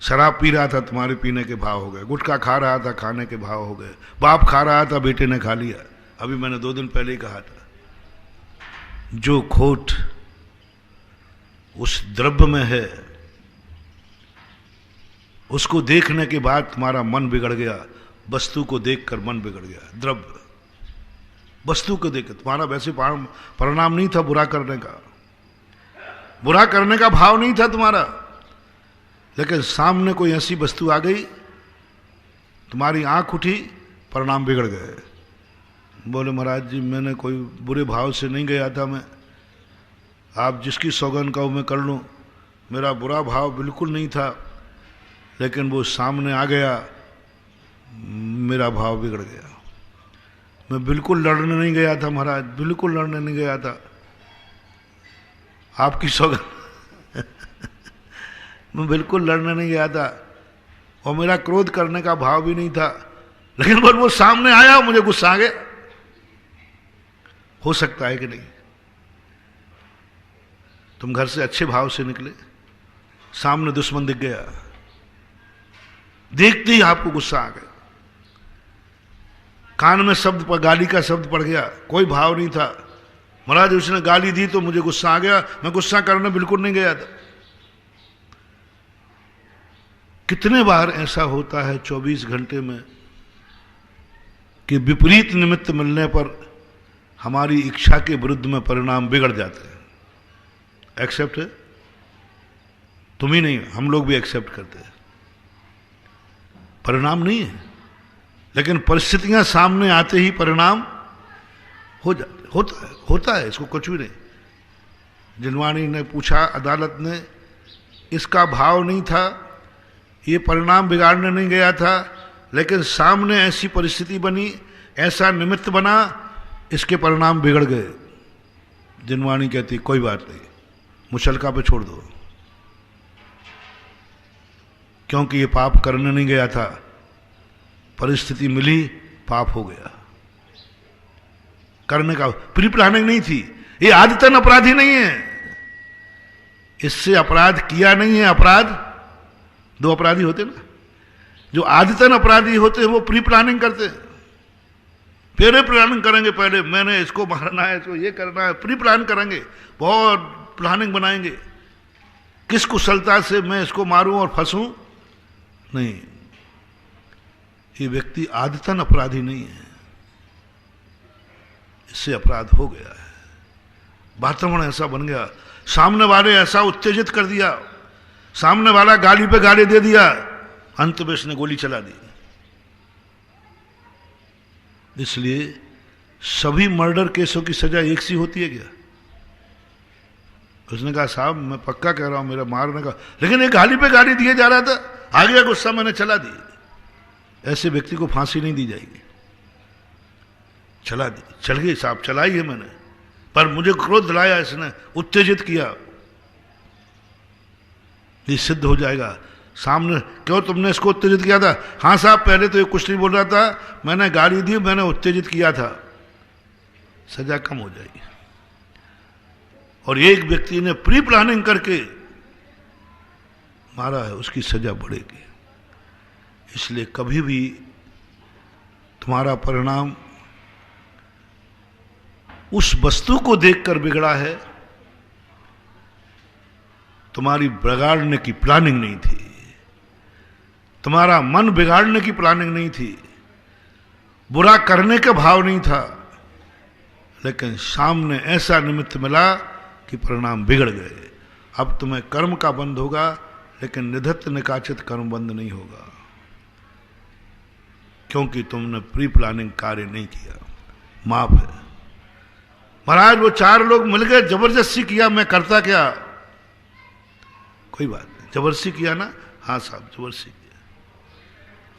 शराब पी रहा था, तुम्हारे पीने के भाव हो गए। गुटखा खा रहा था, खाने के भाव हो गए। बाप खा रहा था, बेटे ने खा लिया। अभी मैंने 2 दिन पहले ही कहा था, जो खोट उस द्रव्य में है, उसको देखने के बाद तुम्हारा मन बिगड़ गया। वस्तु को देखकर मन बिगड़ गया, द्रव्य वस्तु को देख। तुम्हारा वैसे परिणाम नहीं था बुरा करने का, बुरा करने का भाव नहीं था तुम्हारा, लेकिन सामने कोई ऐसी वस्तु आ गई, तुम्हारी आंख उठी, परिणाम बिगड़ गए। बोले महाराज जी मैंने कोई बुरे भाव से नहीं गया था, मैं आप जिसकी सौगंध का मैं कर लूँ, मेरा बुरा भाव बिल्कुल नहीं था, लेकिन वो सामने आ गया, मेरा भाव बिगड़ गया। मैं बिल्कुल लड़ने नहीं गया था महाराज, बिल्कुल लड़ने नहीं गया था, आपकी सौगंध मैं बिल्कुल लड़ने नहीं गया था, और मेरा क्रोध करने का भाव भी नहीं था, लेकिन बस वो सामने आया, मुझे गुस्सा आ गया। हो सकता है कि नहीं? तुम घर से अच्छे भाव से निकले, सामने दुश्मन दिख गया, देखते ही आपको गुस्सा आ गया, कान में शब्द पर गाली का शब्द पड़ गया, कोई भाव नहीं था। महाराज उसने गाली दी तो मुझे गुस्सा आ गया, मैं गुस्सा करने बिल्कुल नहीं गया था। कितने बार ऐसा होता है 24 घंटे में कि विपरीत निमित्त मिलने पर हमारी इच्छा के विरुद्ध में परिणाम बिगड़ जाते हैं। एक्सेप्ट है? तुम ही नहीं, हम लोग भी एक्सेप्ट करते हैं। परिणाम नहीं है, लेकिन परिस्थितियां सामने आते ही परिणाम हो जाते, होता है, इसको कुछ भी नहीं। जिनवाणी ने पूछा अदालत ने, इसका भाव नहीं था, ये परिणाम बिगाड़ने नहीं गया था, लेकिन सामने ऐसी परिस्थिति बनी, ऐसा निमित्त बना, इसके परिणाम बिगड़ गए। जिनवाणी कहती कोई बात नहीं, मुचलका पे छोड़ दो, क्योंकि ये पाप करने नहीं गया था, परिस्थिति मिली, पाप हो गया। करने का प्री प्लानिंग नहीं थी, ये आदतन अपराधी नहीं है, इससे अपराध किया नहीं है। अपराध 2 अपराधी होते ना, जो आदतन अपराधी होते हैं वो प्री प्लानिंग करते हैं, पहले प्लानिंग करेंगे, पहले मैंने इसको मारना है, इसको ये करना है, प्री प्लान करेंगे, बहुत प्लानिंग बनाएंगे, किस कुशलता से मैं इसको मारूं और फंसूं। नहीं, ये व्यक्ति आदतन अपराधी नहीं है, इससे अपराध हो गया है। वातावरण ऐसा बन गया, सामने वाले ऐसा उत्तेजित कर दिया, सामने वाला गाली पे गाली दे दिया, अंत में इसने गोली चला दी। इसलिए सभी मर्डर केसों की सजा एक सी होती है क्या? उसने कहा साहब मैं पक्का कह रहा हूं मेरा मारने का, लेकिन एक गाली पे गाली दिए जा रहा था, आ गया गुस्सा, मैंने चला दी। ऐसे व्यक्ति को फांसी नहीं दी जाएगी। चला दी, चल गई साहब, चलाई है मैंने, पर मुझे क्रोध दिलाया, इसने उत्तेजित किया, ये सिद्ध हो जाएगा। सामने क्यों तुमने इसको उत्तेजित किया था? हाँ साहब पहले तो ये कुछ नहीं बोल रहा था, मैंने गाली दी, मैंने उत्तेजित किया था, सजा कम हो जाएगी। और एक व्यक्ति ने प्री प्लानिंग करके मारा है, उसकी सजा बढ़ेगी। इसलिए कभी भी तुम्हारा परिणाम उस वस्तु को देखकर बिगड़ा है, तुम्हारी बिगाड़ने की प्लानिंग नहीं थी, तुम्हारा मन बिगाड़ने की प्लानिंग नहीं थी, बुरा करने का भाव नहीं था, लेकिन सामने ऐसा निमित्त मिला कि परिणाम बिगड़ गए। अब तुम्हें कर्म का बंध होगा, लेकिन निधत्त निकाचित कर्म बंद नहीं होगा, क्योंकि तुमने प्री प्लानिंग कार्य नहीं किया। माफ है महाराज। वो 4 लोग मिल गए, जबरदस्ती किया, मैं करता क्या? कोई बात नहीं, जबरदस्ती किया ना? हाँ साहब जबरदस्ती किया।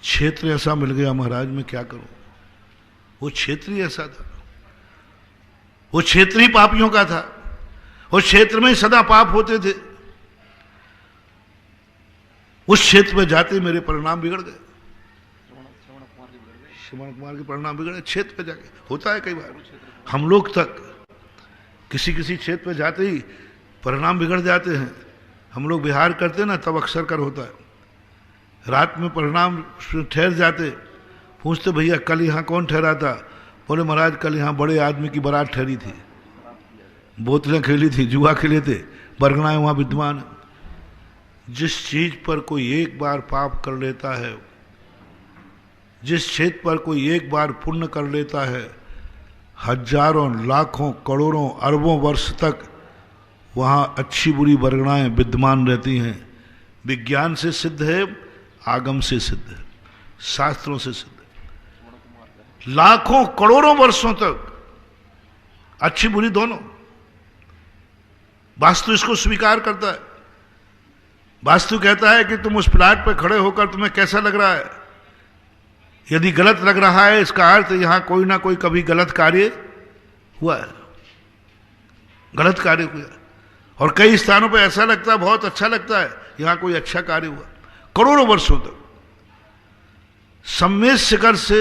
क्षेत्र ऐसा मिल गया महाराज, मैं क्या करूं? वो क्षेत्र ही ऐसा था, वो क्षेत्र ही पापियों का था, उस क्षेत्र में सदा पाप होते थे। उस क्षेत्र में जाते मेरे परिणाम बिगड़ गए। श्रवण कुमार के परिणाम बिगड़े क्षेत्र पे जाके। होता है कई बार, हम लोग तक किसी किसी क्षेत्र पे जाते ही परिणाम बिगड़ जाते हैं। हम लोग बिहार करते हैं ना, तब अक्सर कर होता है। रात में परिणाम ठहर जाते, पूछते भैया कल यहाँ कौन ठहरा था? बोले महाराज कल यहाँ बड़े आदमी की बारात ठहरी थी, बोतलें खेली थी, जुआ खेले थे, बरगनाएं वहाँ विद्यमान। जिस चीज पर कोई एक बार पाप कर लेता है, जिस क्षेत्र पर कोई एक बार पुण्य कर लेता है, हजारों लाखों करोड़ों अरबों वर्ष तक वहाँ अच्छी बुरी बरगनाएं विद्यमान रहती हैं। विज्ञान से सिद्ध है, आगम से सिद्ध है, शास्त्रों से सिद्ध है। लाखों करोड़ों वर्षों तक अच्छी बुरी दोनों। वास्तु इसको स्वीकार करता है। वास्तु कहता है कि तुम उस प्लाट पर खड़े होकर तुम्हें कैसा लग रहा है? यदि गलत लग रहा है, इसका अर्थ यहां कोई ना कोई कभी गलत कार्य हुआ है, गलत कार्य हुआ। और कई स्थानों पर ऐसा लगता है, बहुत अच्छा लगता है, यहां कोई अच्छा कार्य हुआ। करोड़ों वर्षों तक सम्मेद शिखर से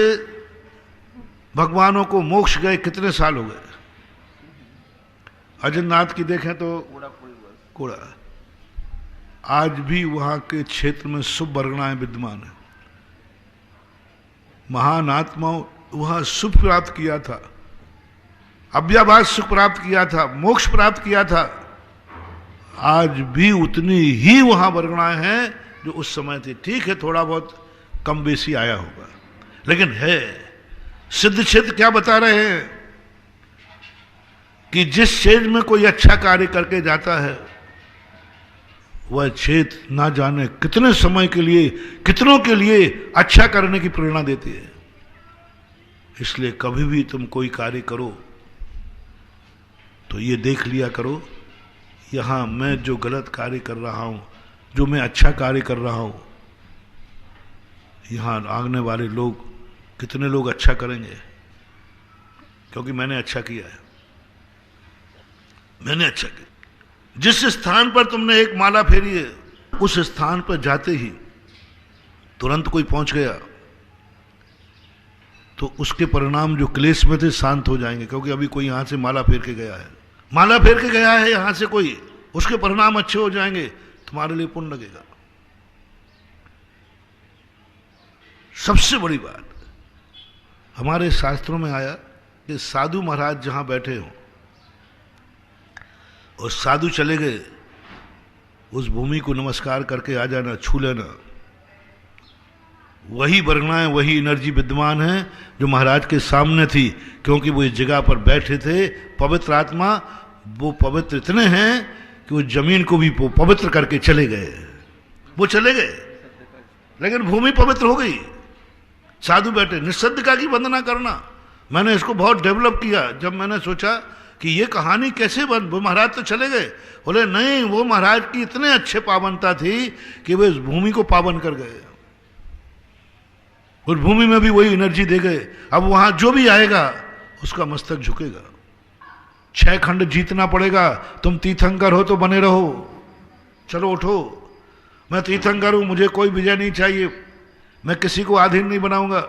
भगवानों को मोक्ष गए कितने साल हो गए? अजरनाथ की देखें तो कोड़ा, आज भी वहां के क्षेत्र में शुभ बरगनाएं विद्यमान है। महान आत्माओं वहां सुख प्राप्त किया था, अव्याभास सुख प्राप्त किया था, मोक्ष प्राप्त किया था। आज भी उतनी ही वहां बरगनाएं हैं जो उस समय थी। ठीक है, थोड़ा बहुत कम बेसी आया होगा, लेकिन है। सिद्ध क्षेत्र क्या बता रहे हैं कि जिस क्षेत्र में कोई अच्छा कार्य करके जाता है, वह क्षेत्र ना जाने कितने समय के लिए, कितनों के लिए अच्छा करने की प्रेरणा देती है। इसलिए कभी भी तुम कोई कार्य करो तो ये देख लिया करो, यहां मैं जो गलत कार्य कर रहा हूं, जो मैं अच्छा कार्य कर रहा हूं, यहां आगने वाले लोग कितने लोग अच्छा करेंगे, क्योंकि मैंने अच्छा किया है, मैंने अच्छा किया। जिस स्थान पर तुमने एक माला फेरी है, उस स्थान पर जाते ही तुरंत कोई पहुंच गया तो उसके परिणाम जो क्लेश में थे शांत हो जाएंगे, क्योंकि अभी कोई यहां से माला फेर के गया है, माला फेर के गया है यहां से कोई, उसके परिणाम अच्छे हो जाएंगे, तुम्हारे लिए पुण्य लगेगा। सबसे बड़ी बात हमारे शास्त्रों में आया कि साधु महाराज जहां बैठे हों और साधु चले गए, उस भूमि को नमस्कार करके आ जाना, छू लेना। वही बरगनाएं, वही एनर्जी विद्यमान है जो महाराज के सामने थी, क्योंकि वो इस जगह पर बैठे थे। पवित्र आत्मा, वो पवित्र इतने हैं कि वो जमीन को भी पवित्र करके चले गए। वो चले गए, लेकिन भूमि पवित्र हो गई। साधु बैठे, निस्सद्दिका की वंदना करना। मैंने इसको बहुत डेवलप किया। जब मैंने सोचा कि ये कहानी कैसे बन, वो महाराज तो चले गए, बोले नहीं, वो महाराज की इतने अच्छे पावनता थी कि वे इस भूमि को पावन कर गए, और भूमि में भी वही एनर्जी दे गए। अब वहां जो भी आएगा उसका मस्तक झुकेगा। 6 खंड जीतना पड़ेगा। तुम तीर्थंकर हो तो बने रहो, चलो उठो, मैं तीर्थंकर हूं, मुझे कोई विजय नहीं चाहिए, मैं किसी को अधीन नहीं बनाऊंगा।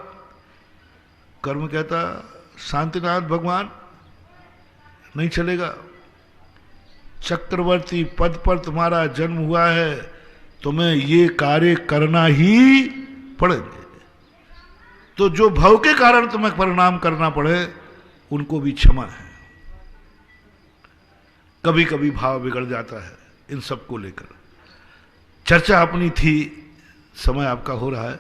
कर्म कहता शांतिनाथ भगवान नहीं चलेगा। चक्रवर्ती पद पर तुम्हारा जन्म हुआ है, तुम्हें ये कार्य करना ही पड़ेंगे। तो जो भव के कारण तुम्हें परिणाम करना पड़े, उनको भी क्षमा है। कभी कभी भाव बिगड़ जाता है इन सब को लेकर। चर्चा अपनी थी, समय आपका हो रहा है,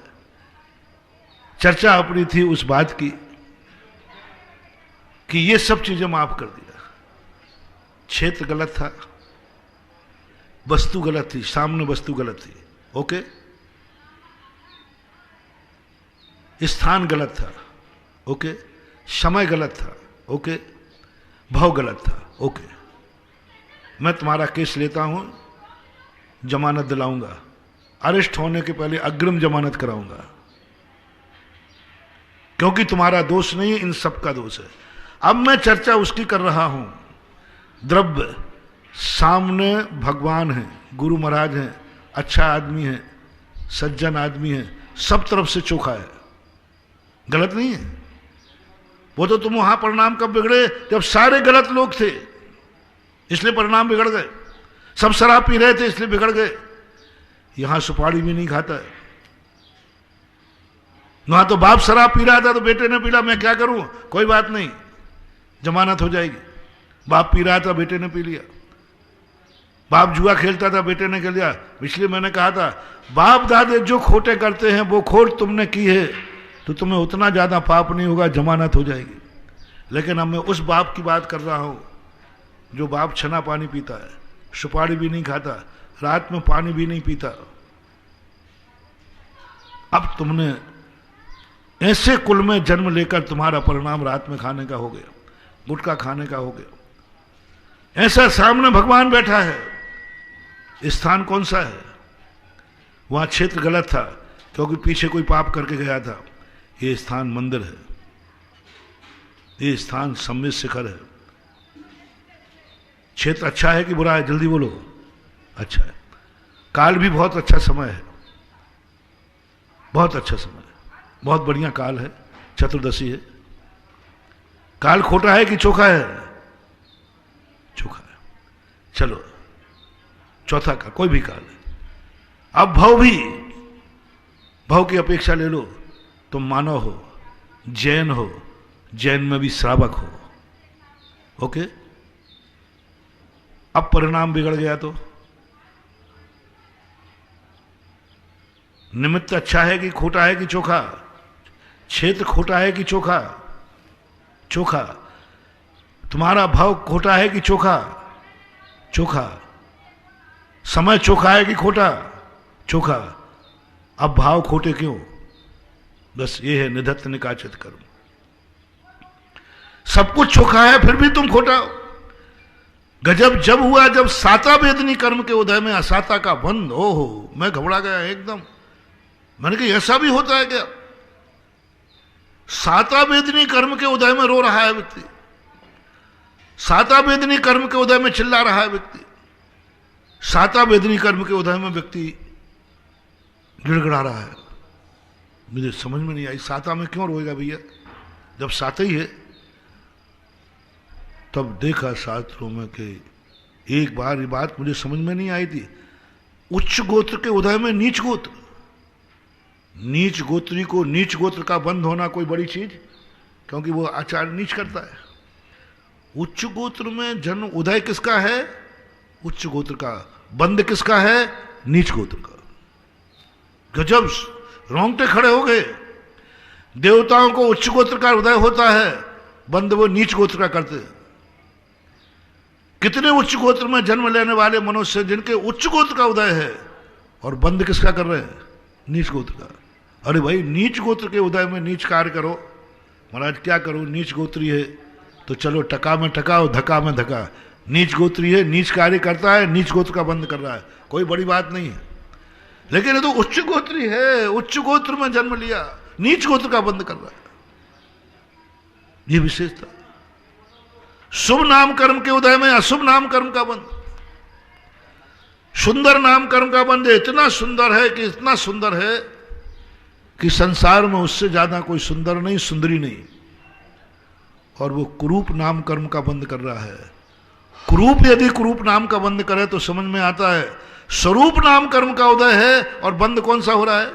चर्चा अपनी थी उस बात की कि ये सब चीजें माफ कर दिया। क्षेत्र गलत था, वस्तु गलत थी, सामने वस्तु गलत थी, ओके। स्थान गलत था, ओके। समय गलत था, ओके। भाव गलत था, ओके। मैं तुम्हारा केस लेता हूं, जमानत दिलाऊंगा, अरेस्ट होने के पहले अग्रिम जमानत कराऊंगा, क्योंकि तुम्हारा दोष नहीं है, इन सब का दोष है। अब मैं चर्चा उसकी कर रहा हूं, द्रव्य सामने भगवान है, गुरु महाराज हैं, अच्छा आदमी है, सज्जन आदमी है, सब तरफ से चोखा है, गलत नहीं है। वो तो तुम वहां परिणाम कब बिगड़े, जब सारे गलत लोग थे, इसलिए परिणाम बिगड़ गए। सब शराब पी रहे थे इसलिए बिगड़ गए। यहां सुपारी भी नहीं खाता है, वहां तो बाप शराब पी रहा था तो बेटे ने पीला, मैं क्या करूं, कोई बात नहीं, जमानत हो जाएगी। बाप पी रहा था, बेटे ने पी लिया। बाप जुआ खेलता था, बेटे ने खेल लिया। इसलिए मैंने कहा था, बाप दादे जो खोटे करते हैं वो खोट तुमने की है तो तुम्हें उतना ज्यादा पाप नहीं होगा, जमानत हो जाएगी। लेकिन अब मैं उस बाप की बात कर रहा हूं जो बाप छना पानी पीता है, सुपारी भी नहीं खाता, रात में पानी भी नहीं पीता। अब तुमने ऐसे कुल में जन्म लेकर तुम्हारा परिणाम रात में खाने का हो गया, गुटखा खाने का हो गया। ऐसा सामने भगवान बैठा है, स्थान कौन सा है? वहां क्षेत्र गलत था क्योंकि पीछे कोई पाप करके गया था। ये स्थान मंदिर है, ये स्थान सम्मित शिखर है। क्षेत्र अच्छा है कि बुरा है, जल्दी बोलो। अच्छा है। काल भी बहुत अच्छा समय है, बहुत अच्छा समय है, बहुत बढ़िया काल है, चतुर्दशी है। काल खोटा है कि चोखा है? चोखा है। चलो चौथा काल, कोई भी काल है। अब भव भी, भव की अपेक्षा ले लो, तुम मानव हो, जैन हो, जैन में भी श्रावक हो, ओके। अब परिणाम बिगड़ गया तो निमित्त अच्छा है कि खोटा है कि चोखा? क्षेत्र खोटा है कि चोखा? चोखा। तुम्हारा भाव खोटा है कि चोखा? चोखा। समय चोखा है कि खोटा? चोखा। अब भाव खोटे क्यों? बस ये है निधत्त निकाचित कर्म। सब कुछ चोखा है फिर भी तुम खोटा हो। गजब जब हुआ जब साता वेदनी कर्म के उदय में असाता का बंध। ओहो, मैं घबरा गया एकदम। मैंने कहा ऐसा भी होता है क्या? साता वेदनी कर्म के उदय में रो रहा है व्यक्ति, साता वेदनी कर्म के उदय में चिल्ला रहा है व्यक्ति, साता वेदनी कर्म के उदय में व्यक्ति गिड़गिड़ा रहा है। मुझे समझ में नहीं आई, साता में क्यों रोएगा भैया? जब साता ही है। तब देखा शास्त्रों में कि एक बार ये बात मुझे समझ में नहीं आई थी, उच्च गोत्र के उदय में नीच गोत्र, नीच गोत्री को नीच गोत्र का बंध होना कोई बड़ी चीज, क्योंकि वो आचार नीच करता है। उच्च गोत्र में जन्म उदय किसका है? उच्च गोत्र का। बंध किसका है? नीच गोत्र का। गजब, रोंगटे खड़े हो गए। देवताओं को उच्च गोत्र का उदय होता है, बंध वो नीच गोत्र का करते हैं। कितने उच्च गोत्र में जन्म लेने वाले मनुष्य जिनके उच्च गोत्र का उदय है और बंध किसका कर रहे हैं? नीच गोत्र का। अरे भाई, नीच गोत्र के उदय में नीच कार्य करो। महाराज क्या करो, नीच गोत्री है तो चलो टका में टका और धक्का में धक्का। नीच गोत्री है, नीच कार्य करता है, नीच गोत्र का बंद कर रहा है, कोई बड़ी बात नहीं है। लेकिन ये तो उच्च गोत्री है, उच्च गोत्र में जन्म लिया, नीच गोत्र का बंद कर रहा है। ये विशेषता। शुभ नाम कर्म के उदय में अशुभ नाम कर्म का बंद, सुंदर नाम कर्म का बंद इतना सुंदर है कि इतना सुंदर है कि संसार में उससे ज्यादा कोई सुंदर नहीं, सुंदरी नहीं। और वो कुरूप नाम कर्म का बंद कर रहा है। कुरूप यदि कुरूप नाम का बंद करे तो समझ में आता है स्वरूप नाम कर्म का उदय है और बंद कौन सा हो रहा है?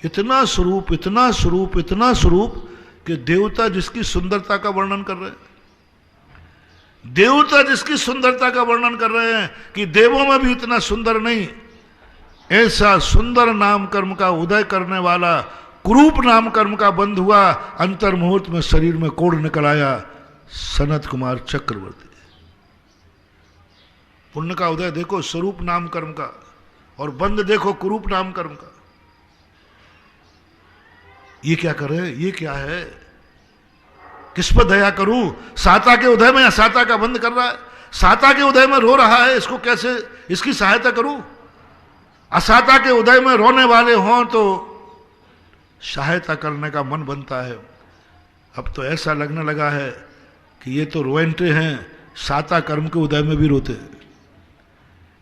इतना स्वरूप, इतना स्वरूप, इतना स्वरूप कि देवता जिसकी सुंदरता का वर्णन कर रहे हैं, देवता जिसकी सुंदरता का वर्णन कर रहे हैं कि देवों में भी इतना सुंदर नहीं, ऐसा सुंदर नाम कर्म का उदय करने वाला कुरूप नाम कर्म का बंध हुआ। अंतर मुहूर्त में शरीर में कोढ़ निकल आया, सनत कुमार चक्रवर्ती। पुण्य का उदय देखो स्वरूप नाम कर्म का, और बंद देखो कुरूप नाम कर्म का। ये क्या करे, ये क्या है, किस पर दया करूं? साता के उदय में असाता का बंद कर रहा है, साता के उदय में रो रहा है, इसको कैसे, इसकी सहायता करूं? असाता के उदय में रोने वाले हों तो सहायता करने का मन बनता है। अब तो ऐसा लगने लगा है कि ये तो रोएंटे हैं, साता कर्म के उदय में भी रोते हैं।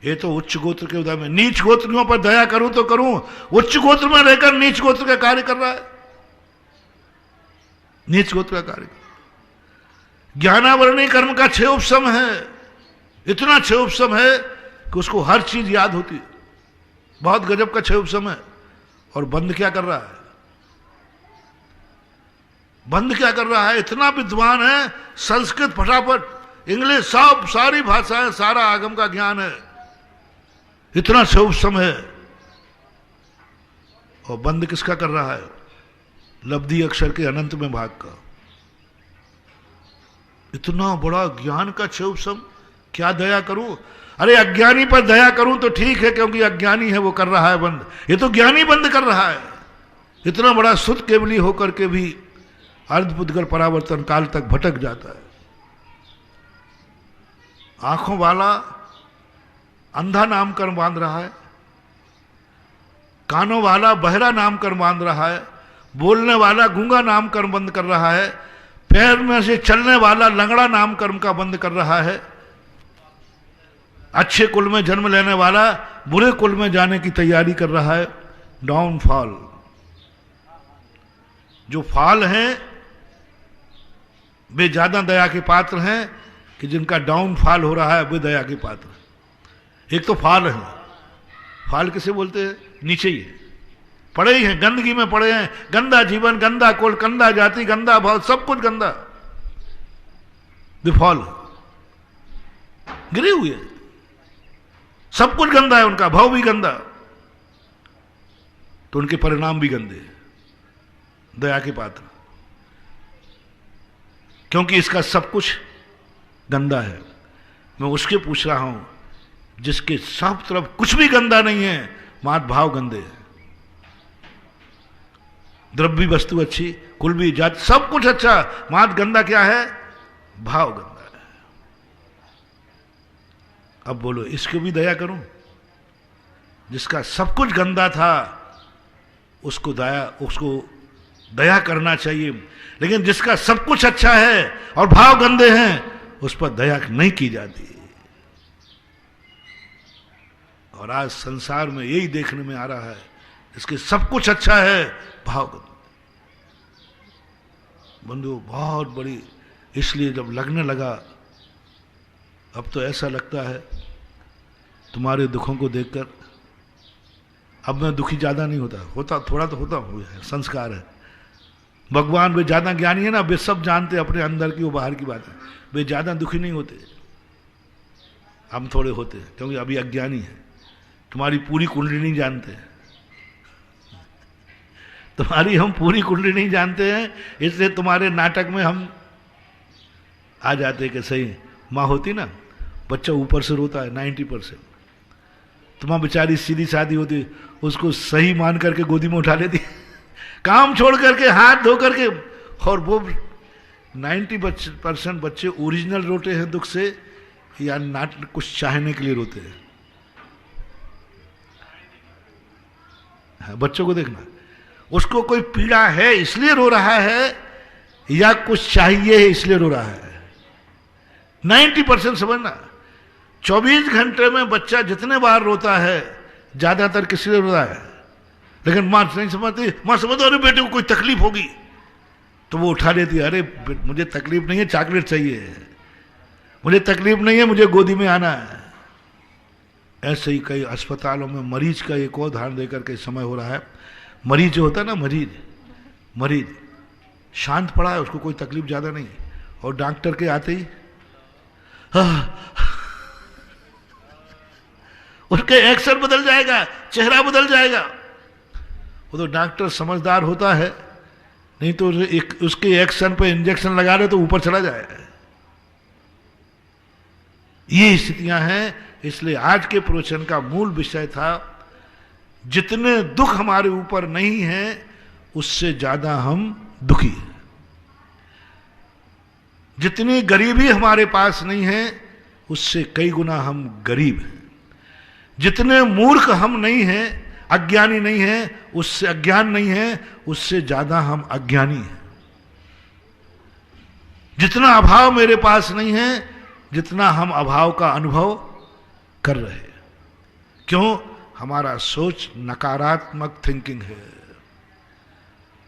ये तो उच्च गोत्र के उदय में, नीच गोत्रियों पर दया करूं तो करूं, उच्च गोत्र में रहकर नीच गोत्र का कार्य कर रहा है, नीच गोत्र का कार्य। ज्ञानावरणी कर्म का 6 उपशम है, इतना 6 उपशम है कि उसको हर चीज याद होती है, बहुत गजब का 6 उपशम है। और बंद क्या कर रहा है, बंद क्या कर रहा है? इतना विद्वान है, संस्कृत फटाफट, इंग्लिश सब, सारी भाषाएं, सारा आगम का ज्ञान है, इतना 6 उपशम है। और बंद किसका कर रहा है? लब्धि अक्षर के अनंत में भाग का। इतना बड़ा ज्ञान का 6 उपशम, क्या दया करूं? अरे अज्ञानी पर दया करूं तो ठीक है, क्योंकि अज्ञानी है वो कर रहा है बंद, ये तो ज्ञानी बंद कर रहा है। इतना बड़ा शुद्ध केवली होकर के भी अर्धपुद्गल परावर्तन काल तक भटक जाता है। आंखों वाला अंधा नाम कर्म बांध रहा है, कानों वाला बहरा नाम कर्म बांध रहा है, बोलने वाला गूंगा नाम कर्म बंद कर रहा है, पैर में से चलने वाला लंगड़ा नाम कर्म का बंद कर रहा है, अच्छे कुल में जन्म लेने वाला बुरे कुल में जाने की तैयारी कर रहा है। डाउनफॉल, जो फॉल हैं वे ज्यादा दया के पात्र हैं कि जिनका डाउनफॉल हो रहा है वे दया के पात्र। एक तो फॉल है, फॉल किसे बोलते हैं? नीचे ही है, पड़े ही हैं, गंदगी में पड़े हैं, गंदा जीवन, गंदा कुल, गंदा जाति, गंदा भाव, सब कुछ गंदा, फॉल गिरे हुए हैं, सब कुछ गंदा है, उनका भाव भी गंदा, तो उनके परिणाम भी गंदे, दया के पात्र, क्योंकि इसका सब कुछ गंदा है। मैं उसके पूछ रहा हूं जिसके सब तरफ कुछ भी गंदा नहीं है, मात्र भाव गंदे हैं। द्रव्य वस्तु अच्छी, कुल भी, जाति, सब कुछ अच्छा, मात्र गंदा क्या है? भाव गंदा है। अब बोलो इसको भी दया करूं? जिसका सब कुछ गंदा था उसको दया करना चाहिए, लेकिन जिसका सब कुछ अच्छा है और भाव गंदे हैं उस पर दया नहीं की जाती। और आज संसार में यही देखने में आ रहा है, इसके सब कुछ अच्छा है, भाव गंदा। बंधु बहुत बड़ी, इसलिए जब लगने लगा, अब तो ऐसा लगता है तुम्हारे दुखों को देखकर, अब मैं दुखी ज्यादा नहीं होता थोड़ा तो होता हुआ है, संस्कार है। भगवान वे ज्यादा ज्ञानी है ना, वे सब जानते अपने अंदर की वो बाहर की बात है, वे ज्यादा दुखी नहीं होते, हम थोड़े होते हैं क्योंकि अभी अज्ञानी है। तुम्हारी पूरी कुंडली नहीं जानते हैं, तुम्हारी हम पूरी कुंडली नहीं जानते हैं, इसलिए तुम्हारे नाटक में हम आ जाते कि सही। माँ होती ना, बच्चा ऊपर से रोता है 90%, तुम्हारी बेचारी सीधी सादी होती, उसको सही मान करके गोदी में उठा लेती, काम छोड़ करके, हाथ धो करके, और वो 90% बच्चे ओरिजिनल रोते हैं दुख से या नाटक कुछ चाहने के लिए रोते हैं। हाँ, बच्चों को देखना, उसको कोई पीड़ा है इसलिए रो रहा है या कुछ चाहिए है इसलिए रो रहा है। 90% समझना, 24 घंटे में बच्चा जितने बार रोता है ज्यादातर किस लिए रो रहा है, लेकिन मां नहीं समझती। मां समझती अरे बेटे को कोई तकलीफ होगी तो वो उठा लेती है, अरे मुझे तकलीफ नहीं है, चॉकलेट चाहिए, मुझे तकलीफ नहीं है, मुझे गोदी में आना है। ऐसे ही कई अस्पतालों में मरीज का एक और ध्यान देकर के समय हो रहा है। मरीज जो होता है ना, मरीज शांत पड़ा है, उसको कोई तकलीफ ज्यादा नहीं, और डॉक्टर के आते ही उसके एक्शन बदल जाएगा, चेहरा बदल जाएगा। वो तो डॉक्टर समझदार होता है, नहीं तो उसके एक्शन पे इंजेक्शन लगा रहे तो ऊपर चला जाए। ये स्थितियां हैं। इसलिए आज के प्रवचन का मूल विषय था, जितने दुख हमारे ऊपर नहीं है उससे ज्यादा हम दुखी हैं। जितनी गरीबी हमारे पास नहीं है उससे कई गुना हम गरीब हैं। जितने मूर्ख हम नहीं हैं, अज्ञानी नहीं हैं, उससे अज्ञान नहीं है उससे ज्यादा हम अज्ञानी हैं। जितना अभाव मेरे पास नहीं है जितना हम अभाव का अनुभव कर रहे हैं। क्यों? हमारा सोच नकारात्मक थिंकिंग है,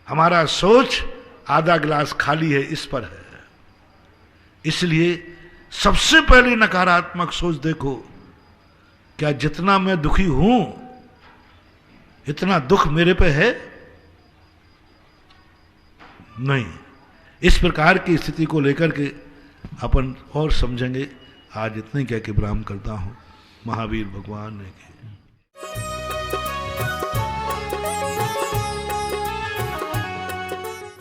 हमारा सोच आधा गिलास खाली है इस पर है। इसलिए सबसे पहले नकारात्मक सोच देखो, क्या जितना मैं दुखी हूं इतना दुख मेरे पे है? नहीं। इस प्रकार की स्थिति को लेकर के अपन और समझेंगे। आज इतने कह के विराम करता हूं। महावीर भगवान ने की